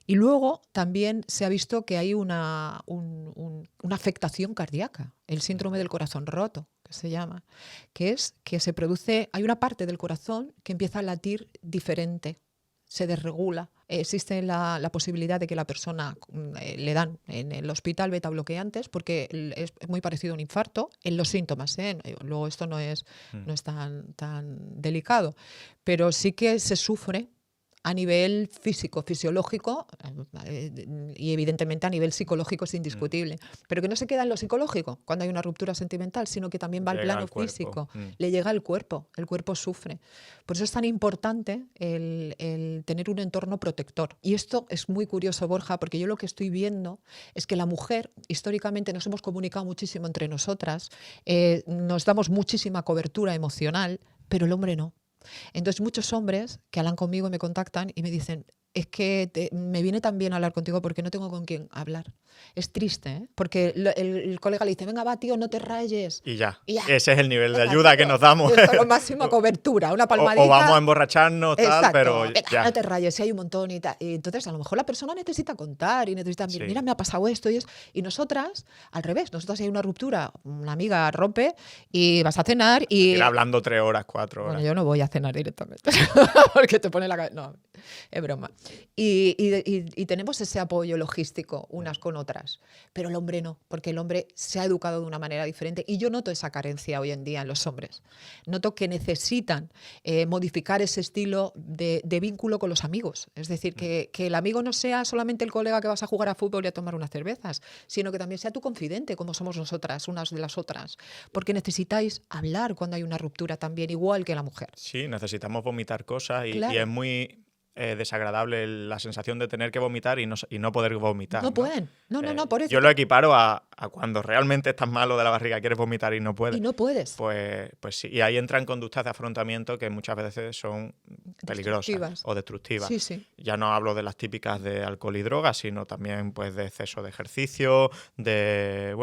Y luego también se ha visto que hay una afectación cardíaca, el síndrome del corazón roto, que se llama, que es que se produce, hay una parte del corazón que empieza a latir diferente, se desregula. Existe la posibilidad de que la persona le dan en el hospital beta bloqueantes porque es muy parecido a un infarto en los síntomas, ¿eh? Luego esto no es tan delicado, pero sí que se sufre a nivel físico, fisiológico y evidentemente a nivel psicológico es indiscutible. Pero que no se queda en lo psicológico cuando hay una ruptura sentimental, sino que también va al plano físico. Le llega al cuerpo, el cuerpo sufre. Por eso es tan importante el tener un entorno protector. Y esto es muy curioso, Borja, porque yo lo que estoy viendo es que la mujer, históricamente nos hemos comunicado muchísimo entre nosotras, nos damos muchísima cobertura emocional, pero el hombre no. Entonces muchos hombres que hablan conmigo me contactan y me dicen, es que me viene tan bien hablar contigo porque no tengo con quién hablar. Es triste, ¿eh? Porque el colega le dice, venga, va, tío, no te rayes. Y ya. Ese es el nivel de ayuda que nos damos. Esto es lo máximo cobertura, una palmadita. O vamos a emborracharnos, tal, exacto, pero venga, ya. No te rayes, si hay un montón y tal. Y entonces, a lo mejor la persona necesita contar y necesita, mira, me ha pasado esto y eso. Y nosotras, al revés, nosotras hay una ruptura, una amiga rompe y vas a cenar y... Ir hablando 3 horas, 4 horas. Bueno, yo no voy a cenar directamente porque te pone la cabeza. No, es broma. Y tenemos ese apoyo logístico unas con otras, pero el hombre no, porque el hombre se ha educado de una manera diferente y yo noto esa carencia hoy en día en los hombres. Noto que necesitan modificar ese estilo de vínculo con los amigos, es decir, que el amigo no sea solamente el colega que vas a jugar a fútbol y a tomar unas cervezas, sino que también sea tu confidente, como somos nosotras, unas de las otras, porque necesitáis hablar cuando hay una ruptura también, igual que la mujer. Sí, necesitamos vomitar cosas y es muy... desagradable la sensación de tener que vomitar y no poder vomitar. No pueden. No, por eso. Yo lo equiparo a cuando realmente estás malo de la barriga, quieres vomitar y no puedes. Y no puedes. Pues sí. Y ahí entran conductas de afrontamiento que muchas veces son peligrosas o destructivas. Sí. Ya no hablo de las típicas de alcohol y drogas, sino también pues de exceso de ejercicio, de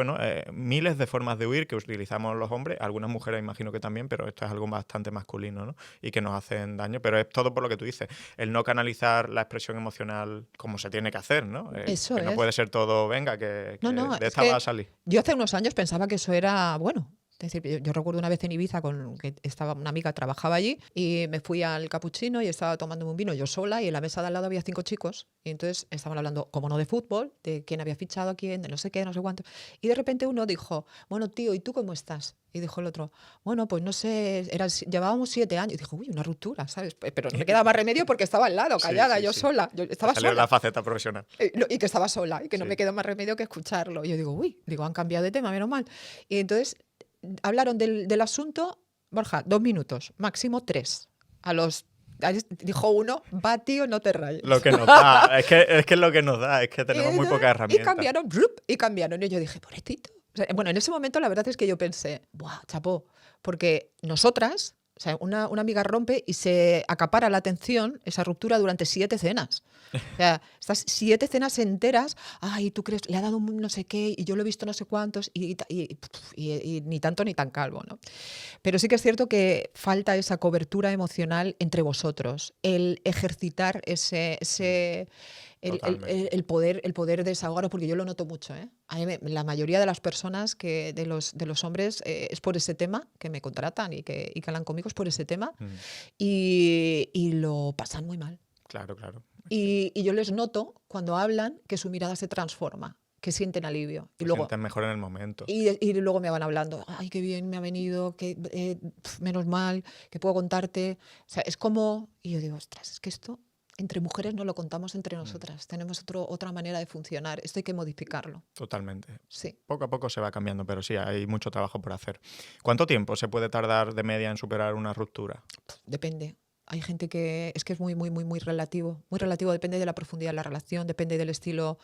miles de formas de huir que utilizamos los hombres, algunas mujeres imagino que también, pero esto es algo bastante masculino, ¿no? Y que nos hacen daño, pero es todo por lo que tú dices, el no canalizar la expresión emocional como se tiene que hacer, ¿no? Eso que no puede ser todo, venga, que de esta va a salir. Yo hace unos años pensaba que eso era, bueno, Es decir, yo recuerdo una vez en Ibiza que estaba una amiga, trabajaba allí, y me fui al Capuchino y estaba tomándome un vino yo sola, y en la mesa de al lado había 5 chicos, y entonces estaban hablando, como no de fútbol, de quién había fichado a quién, de no sé qué, no sé cuánto. Y de repente uno dijo, bueno, tío, ¿y tú cómo estás? Y dijo el otro, bueno, pues no sé, llevábamos 7 años. Y dijo, uy, una ruptura, ¿sabes? Pero no me quedaba más remedio porque estaba al lado, callada, Sí, yo sí. sola. Yo estaba Salió sola. la faceta profesional. Y que estaba sola, y que no Sí. me quedó más remedio que escucharlo. Y yo digo, uy, han cambiado de tema, menos mal. Y entonces hablaron del asunto, Borja, 2 minutos, máximo 3. Dijo uno, va tío, no te rayes. Lo que nos da, es que es lo que nos da, es que tenemos muy pocas Y herramientas. cambiaron, y cambiaron. Y yo dije, pobrecito. O sea, bueno, en ese momento la verdad es que yo pensé, ¡buah, chapó! Porque nosotras, o sea, una amiga rompe y se acapara la atención, esa ruptura, durante 7 cenas. O sea, estas 7 cenas enteras, ay, ¿tú crees? Le ha dado un no sé qué, y yo lo he visto no sé cuántos, y ni tanto ni tan calvo, ¿no? Pero sí que es cierto que falta esa cobertura emocional entre vosotros, el ejercitar el poder desahogaros, porque yo lo noto mucho, ¿eh? A mí la mayoría de las personas de los hombres es por ese tema que me contratan y que hablan conmigo, es por ese tema, y lo pasan muy mal. Claro, claro. Y yo les noto cuando hablan que su mirada se transforma, que sienten alivio. Se sienten mejor en el momento. Y luego me van hablando, ay, qué bien me ha venido, menos mal, que puedo contarte. O sea, es como, y yo digo, ostras, es que esto entre mujeres no lo contamos entre nosotras. Tenemos otra manera de funcionar. Esto hay que modificarlo. Totalmente. Sí. Poco a poco se va cambiando, pero sí, hay mucho trabajo por hacer. ¿Cuánto tiempo se puede tardar de media en superar una ruptura? Depende. Hay gente que es muy, muy, muy, muy relativo. Muy relativo, depende de la profundidad de la relación, depende del estilo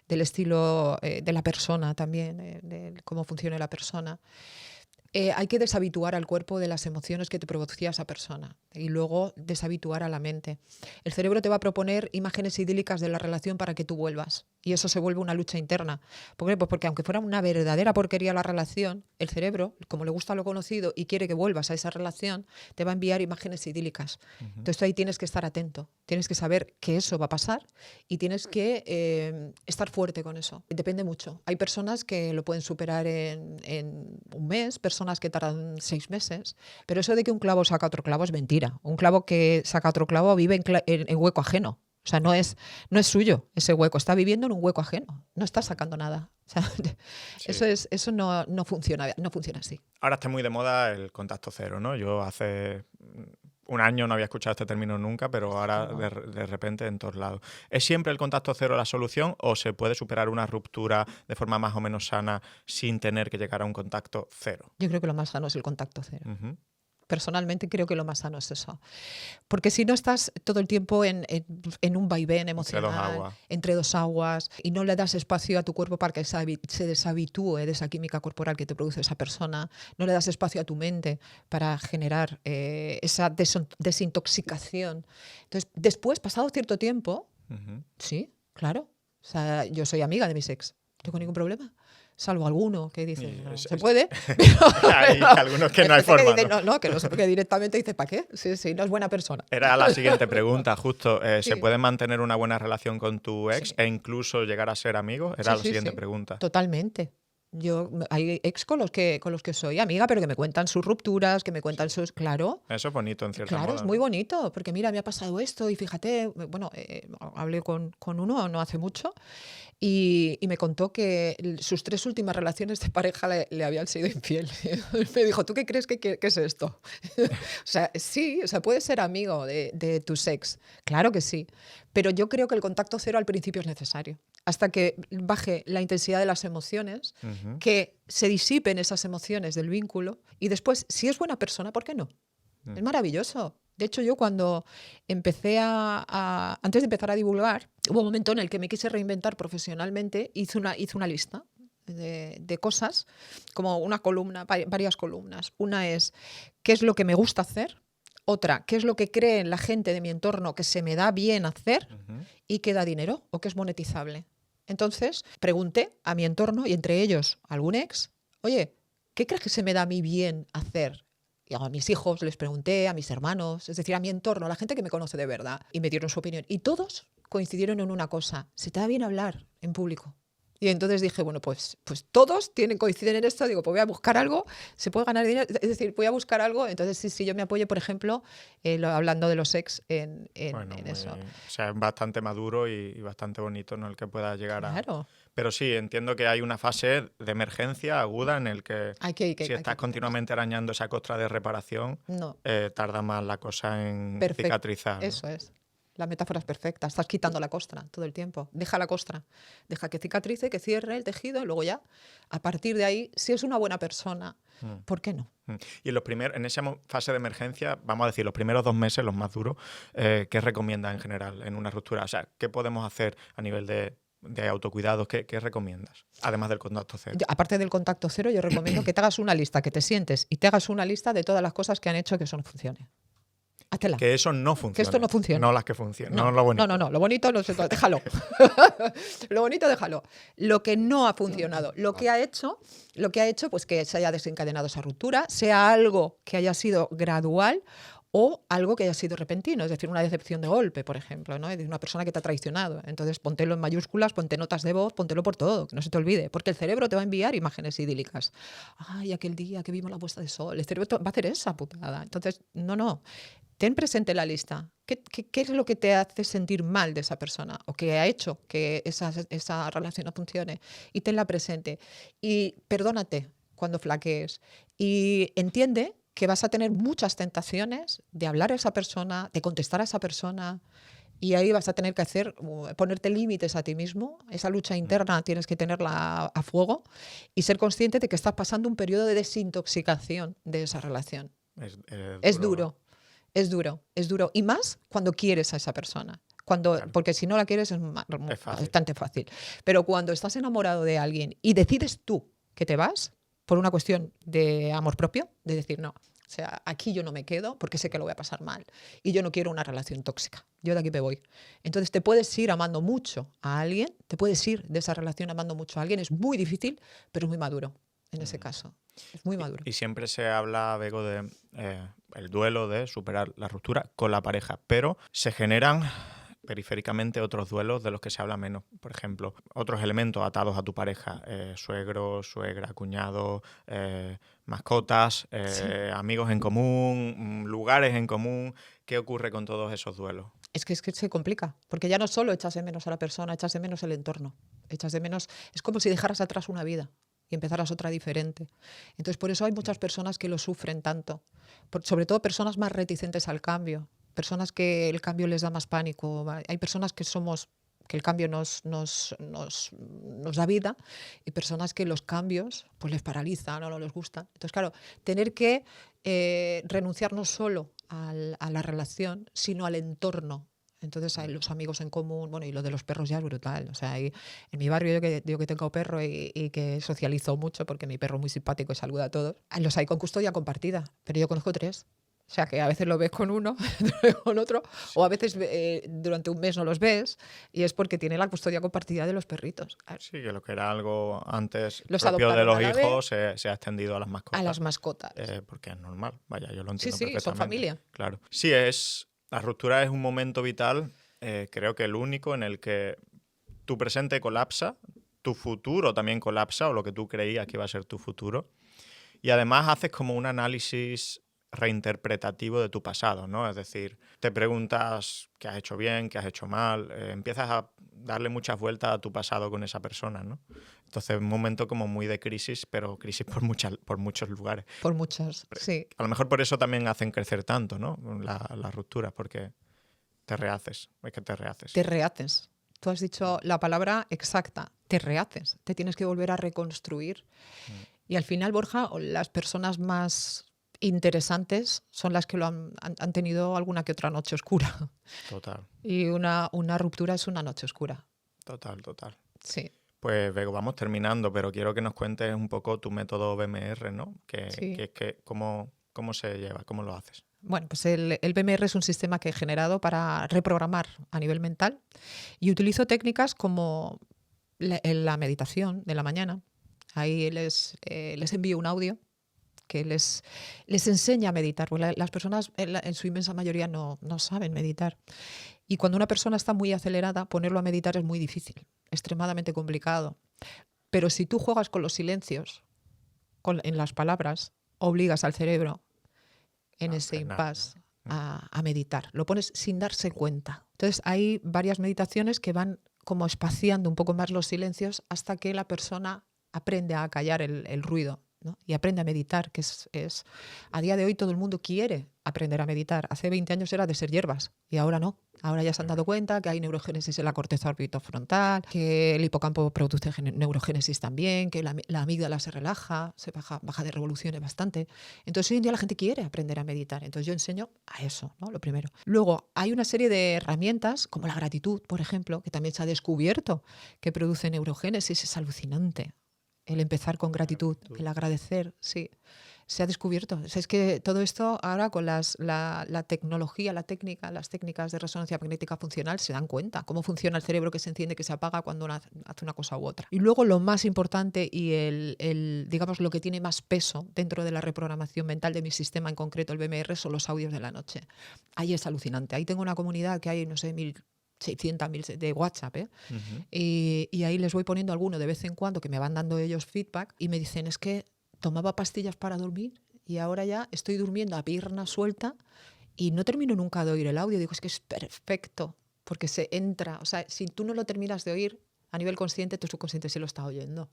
de la persona también, de cómo funcione la persona. Hay que deshabituar al cuerpo de las emociones que te producía esa persona y luego deshabituar a la mente. El cerebro te va a proponer imágenes idílicas de la relación para que tú vuelvas, y eso se vuelve una lucha interna. ¿Por qué? Pues porque aunque fuera una verdadera porquería la relación, el cerebro, como le gusta lo conocido y quiere que vuelvas a esa relación, te va a enviar imágenes idílicas. Entonces ahí tienes que estar atento, tienes que saber que eso va a pasar y tienes que estar fuerte con eso. Depende mucho. Hay personas que lo pueden superar en un mes, personas que tardan 6 meses, pero eso de que un clavo saca otro clavo es mentira. Un clavo que saca otro clavo vive en hueco ajeno. O sea, no es suyo ese hueco, está viviendo en un hueco ajeno, no está sacando nada. O sea, sí. Eso no funciona así. Ahora está muy de moda el contacto cero, ¿no? Yo hace un año no había escuchado este término nunca, pero ahora de repente en todos lados. ¿Es siempre el contacto cero la solución o se puede superar una ruptura de forma más o menos sana sin tener que llegar a un contacto cero? Yo creo que lo más sano es el contacto cero. Uh-huh. Personalmente creo que lo más sano es eso. Porque si no estás todo el tiempo en un vaivén emocional, entre dos aguas, y no le das espacio a tu cuerpo para que se deshabitúe de esa química corporal que te produce esa persona, no le das espacio a tu mente para generar esa desintoxicación. Entonces, después, pasado cierto tiempo, sí, claro. O sea, yo soy amiga de mis ex, no tengo ningún problema. Salvo alguno que dice, se puede. Hay algunos que no hay forma. Que no se puede directamente, dice, ¿para qué? Sí, no es buena persona. Era la siguiente pregunta, justo. ¿Se puede mantener una buena relación con tu ex e incluso llegar a ser amigos? Era la siguiente pregunta. Totalmente. Hay ex con los que soy amiga, pero que me cuentan sus rupturas, que me cuentan sus... Claro. Eso es bonito, en cierta Claro, modo. es muy bonito, porque mira, me ha pasado esto y fíjate, bueno, hablé con uno no hace mucho y me contó que sus 3 últimas relaciones de pareja le habían sido infiel. Me dijo, ¿tú qué crees que es esto? O sea, sí, o sea, puedes ser amigo de tu ex, claro que sí, pero yo creo que el contacto cero al principio es necesario, hasta que baje la intensidad de las emociones, que se disipen esas emociones del vínculo y después, si es buena persona, ¿por qué no? Es maravilloso. De hecho, yo cuando empecé antes de empezar a divulgar, hubo un momento en el que me quise reinventar profesionalmente, hice una lista de cosas, como una columna, varias columnas. Una es, ¿qué es lo que me gusta hacer? Otra, ¿qué es lo que cree la gente de mi entorno que se me da bien hacer y que da dinero o que es monetizable? Entonces, pregunté a mi entorno y entre ellos algún ex, oye, ¿qué crees que se me da a mí bien hacer? Y a mis hijos les pregunté, a mis hermanos, es decir, a mi entorno, a la gente que me conoce de verdad, y me dieron su opinión. Y todos coincidieron en una cosa, se te da bien hablar en público. Y entonces dije, bueno, pues todos coinciden en esto. Digo, pues voy a buscar algo, se puede ganar dinero. Es decir, voy a buscar algo. Entonces, sí, yo me apoyo, por ejemplo, hablando de los ex Bueno, en eso. o sea, es bastante maduro y bastante bonito, ¿no? El que pueda llegar a... Claro. Pero sí, entiendo que hay una fase de emergencia aguda en el que Hay si estás continuamente arañando esa costra de reparación, No, tarda más la cosa en perfecto. cicatrizar, ¿no? Eso es. La metáfora es perfecta. Estás quitando la costra todo el tiempo. Deja la costra. Deja que cicatrice, que cierre el tejido y luego ya, a partir de ahí, si es una buena persona, ¿por qué no? Y en esa fase de emergencia, vamos a decir, los primeros 2 meses, los más duros, ¿qué recomiendas en general en una ruptura? O sea, ¿qué podemos hacer a nivel de autocuidado? ¿Qué recomiendas? Además del contacto cero. Aparte del contacto cero, yo recomiendo que te hagas una lista, que te sientes y te hagas una lista de todas las cosas que han hecho que eso no funcione. Háztela. Que eso no funciona. Que esto no funciona. No las que funcionan. No lo bonito. No. Lo bonito, déjalo. Lo bonito, déjalo. Lo que no ha funcionado. Lo que ha hecho, pues que se haya desencadenado esa ruptura, sea algo que haya sido gradual o algo que haya sido repentino, es decir, una decepción de golpe, por ejemplo, ¿no? Es decir, una persona que te ha traicionado. Entonces, póntelo en mayúsculas, ponte notas de voz, póntelo por todo, que no se te olvide, porque el cerebro te va a enviar imágenes idílicas. Ay, aquel día que vimos la puesta de sol, el cerebro va a hacer esa putada. Entonces, no. Ten presente la lista. ¿Qué es lo que te hace sentir mal de esa persona o que ha hecho que esa relación no funcione? Y tenla presente. Y perdónate cuando flaquees. Y entiende que vas a tener muchas tentaciones de hablar a esa persona, de contestar a esa persona. Y ahí vas a tener que ponerte límites a ti mismo. Esa lucha interna tienes que tenerla a fuego y ser consciente de que estás pasando un periodo de desintoxicación de esa relación. Es duro. Es duro. Y más cuando quieres a esa persona. Claro. Porque si no la quieres es bastante fácil. Pero cuando estás enamorado de alguien y decides tú que te vas por una cuestión de amor propio, de decir no, o sea, aquí yo no me quedo porque sé que lo voy a pasar mal y yo no quiero una relación tóxica. Yo de aquí me voy. Entonces te puedes ir amando mucho a alguien, te puedes ir de esa relación amando mucho a alguien. Es muy difícil, pero es muy maduro en ese caso. Es muy maduro. Y siempre se habla, Bego, de el duelo, de superar la ruptura con la pareja, pero se generan periféricamente otros duelos de los que se habla menos. Por ejemplo, otros elementos atados a tu pareja, suegro, suegra, cuñado, mascotas, Sí. amigos en común, lugares en común. ¿Qué ocurre con todos esos duelos? Es que se complica, porque ya no solo echas de menos a la persona, echas de menos el entorno, echas de menos... Es como si dejaras atrás una vida y empezaras otra diferente. Entonces, por eso hay muchas personas que lo sufren tanto, sobre todo personas más reticentes al cambio, personas que el cambio les da más pánico. Hay personas que el cambio nos da vida y personas que los cambios pues les paralizan o no les gustan. Entonces, claro, tener que renunciar no solo a la relación, sino al entorno. Entonces hay los amigos en común, bueno, y lo de los perros ya es brutal. O sea, en mi barrio, yo que tengo perro y que socializo mucho porque mi perro es muy simpático y saluda a todos, los hay con custodia compartida, pero yo conozco 3. O sea, que a veces lo ves con uno, con otro, o a veces durante un mes no los ves y es porque tiene la custodia compartida de los perritos. Claro. Sí, que lo que era algo antes Los propio de los adoptaron a la hijos se ha extendido a las mascotas. A las mascotas. Porque es normal, vaya, yo lo entiendo Sí, perfectamente. son familia. Claro. Sí, la ruptura es un momento vital, creo que el único en el que tu presente colapsa, tu futuro también colapsa, o lo que tú creías que iba a ser tu futuro. Y además haces como un análisis reinterpretativo de tu pasado, ¿no? Es decir, te preguntas qué has hecho bien, qué has hecho mal, empiezas a darle muchas vueltas a tu pasado con esa persona, ¿no? Entonces, un momento como muy de crisis, pero crisis por muchos lugares. Por muchos, sí. A lo mejor por eso también hacen crecer tanto, ¿no? Las rupturas, porque te rehaces, es que te rehaces. Te rehaces. Tú has dicho la palabra exacta, te rehaces, te tienes que volver a reconstruir. Y al final, Borja, las personas más interesantes son las que han tenido alguna que otra noche oscura. Total. Y una ruptura es una noche oscura. Total. Sí. Pues, Bego, vamos terminando, pero quiero que nos cuentes un poco tu método BMR, ¿no? Sí. ¿Cómo se lleva? ¿Cómo lo haces? Bueno, pues el BMR es un sistema que he generado para reprogramar a nivel mental y utilizo técnicas como la meditación de la mañana. Ahí les envío un audio que les enseña a meditar, porque las personas en su inmensa mayoría no saben meditar. Y cuando una persona está muy acelerada, ponerlo a meditar es muy difícil, extremadamente complicado. Pero si tú juegas con los silencios, en las palabras, obligas al cerebro en ese impasse a meditar. Lo pones sin darse cuenta. Entonces hay varias meditaciones que van como espaciando un poco más los silencios hasta que la persona aprende a callar el ruido, ¿no? Y aprende a meditar, que es a día de hoy todo el mundo quiere aprender a meditar. Hace 20 años era de ser hierbas y ahora no. Ahora ya se han dado cuenta que hay neurogénesis en la corteza orbitofrontal, que el hipocampo produce neurogénesis también, que la amígdala se relaja, se baja de revoluciones bastante. Entonces hoy en día la gente quiere aprender a meditar. Entonces yo enseño a eso, ¿no? Lo primero. Luego hay una serie de herramientas como la gratitud, por ejemplo, que también se ha descubierto que produce neurogénesis. Es alucinante. El empezar con gratitud, el agradecer, sí. Se ha descubierto. O sea, es que todo esto ahora con la tecnología, la técnica, las técnicas de resonancia magnética funcional se dan cuenta cómo funciona el cerebro, que se enciende, que se apaga cuando uno hace una cosa u otra. Y luego lo más importante y digamos lo que tiene más peso dentro de la reprogramación mental de mi sistema, en concreto el BMR, son los audios de la noche. Ahí es alucinante. Ahí tengo una comunidad que hay, no sé, 1.600.000 de WhatsApp, ¿eh? Y ahí les voy poniendo alguno de vez en cuando que me van dando ellos feedback y me dicen, es que tomaba pastillas para dormir y ahora ya estoy durmiendo a pierna suelta y no termino nunca de oír el audio. Digo, es que es perfecto porque se entra. O sea, si tú no lo terminas de oír a nivel consciente, tu subconsciente sí lo está oyendo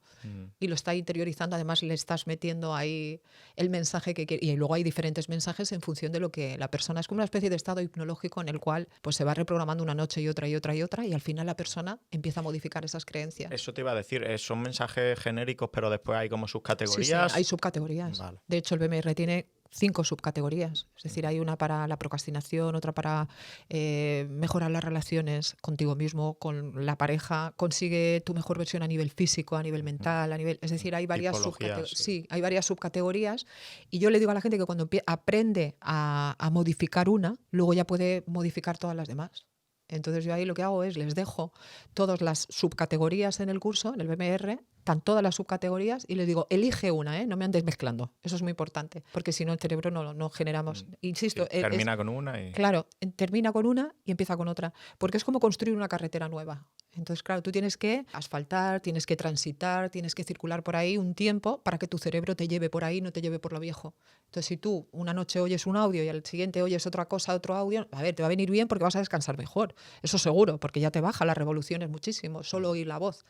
y lo está interiorizando. Además, le estás metiendo ahí el mensaje que quiere. Y luego hay diferentes mensajes en función de lo que la persona... Es como una especie de estado hipnológico en el cual pues, se va reprogramando una noche y otra y otra y otra y al final la persona empieza a modificar esas creencias. Eso te iba a decir, son mensajes genéricos, pero después hay como subcategorías. Sí, hay subcategorías. Vale. De hecho, el BMR tiene 5 subcategorías. Es decir, hay una para la procrastinación, otra para mejorar las relaciones contigo mismo, con la pareja, consigue tu mejor versión a nivel físico, a nivel mental, a nivel... Es decir, hay varias subcategorías. Sí, hay varias subcategorías. Y yo le digo a la gente que cuando aprende a modificar una, luego ya puede modificar todas las demás. Entonces yo ahí lo que hago es les dejo todas las subcategorías en el curso, en el BMR, están todas las subcategorías y les digo, elige una, no me andes mezclando. Eso es muy importante, porque si no el cerebro no generamos. Insisto, sí, termina con una y... Claro, termina con una y empieza con otra, porque es como construir una carretera nueva. Entonces, claro, tú tienes que asfaltar, tienes que transitar, tienes que circular por ahí un tiempo para que tu cerebro te lleve por ahí, no te lleve por lo viejo. Entonces, si tú una noche oyes un audio y al siguiente oyes otra cosa, otro audio, a ver, te va a venir bien porque vas a descansar mejor. Eso seguro, porque ya te baja las revoluciones muchísimo, solo oír la voz,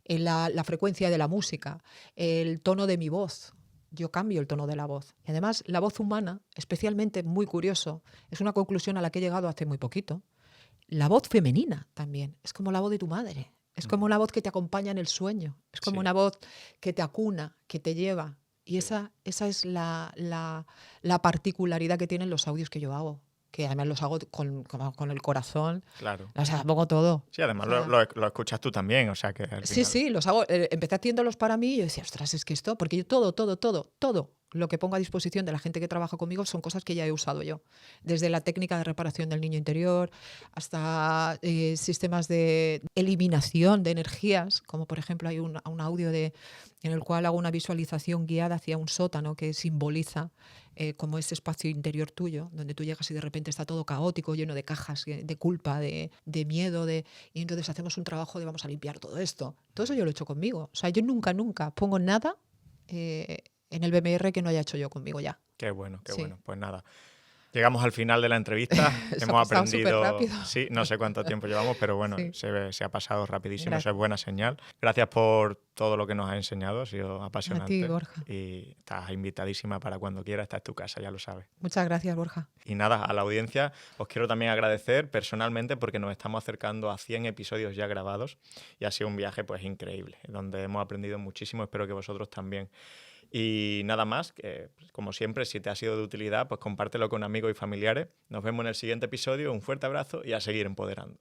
la frecuencia de la música, el tono de mi voz. Yo cambio el tono de la voz. Y además, la voz humana, especialmente, muy curioso, es una conclusión a la que he llegado hace muy poquito. La voz femenina también, es como la voz de tu madre, es como una voz que te acompaña en el sueño, es como una voz que te acuna, que te lleva. Y esa es la particularidad que tienen los audios que yo hago, que además los hago con el corazón. Claro. O sea, pongo todo. Sí, además lo escuchas tú también, o sea que al final... Sí, los hago. Empecé haciéndolos para mí y yo decía, ostras, es que esto, porque yo todo lo que pongo a disposición de la gente que trabaja conmigo son cosas que ya he usado yo. Desde la técnica de reparación del niño interior hasta sistemas de eliminación de energías, como por ejemplo hay un audio en el cual hago una visualización guiada hacia un sótano que simboliza como ese espacio interior tuyo, donde tú llegas y de repente está todo caótico, lleno de cajas, de culpa, de miedo, y entonces hacemos un trabajo de vamos a limpiar todo esto. Todo eso yo lo he hecho conmigo. O sea, yo nunca pongo nada en el BMR que no haya hecho yo conmigo ya. Qué bueno, qué bueno. Pues nada, llegamos al final de la entrevista. Hemos aprendido... Sí, no sé cuánto tiempo llevamos, pero bueno, sí. se ha pasado rapidísimo. Gracias. Eso es buena señal. Gracias por todo lo que nos has enseñado. Ha sido apasionante. A ti, Borja. Y estás invitadísima para cuando quieras. Esta es tu casa, ya lo sabes. Muchas gracias, Borja. Y nada, a la audiencia os quiero también agradecer personalmente porque nos estamos acercando a 100 episodios ya grabados y ha sido un viaje pues increíble, donde hemos aprendido muchísimo. Espero que vosotros también. Y nada más, que como siempre, si te ha sido de utilidad, pues compártelo con amigos y familiares. Nos vemos en el siguiente episodio. Un fuerte abrazo y a seguir empoderando.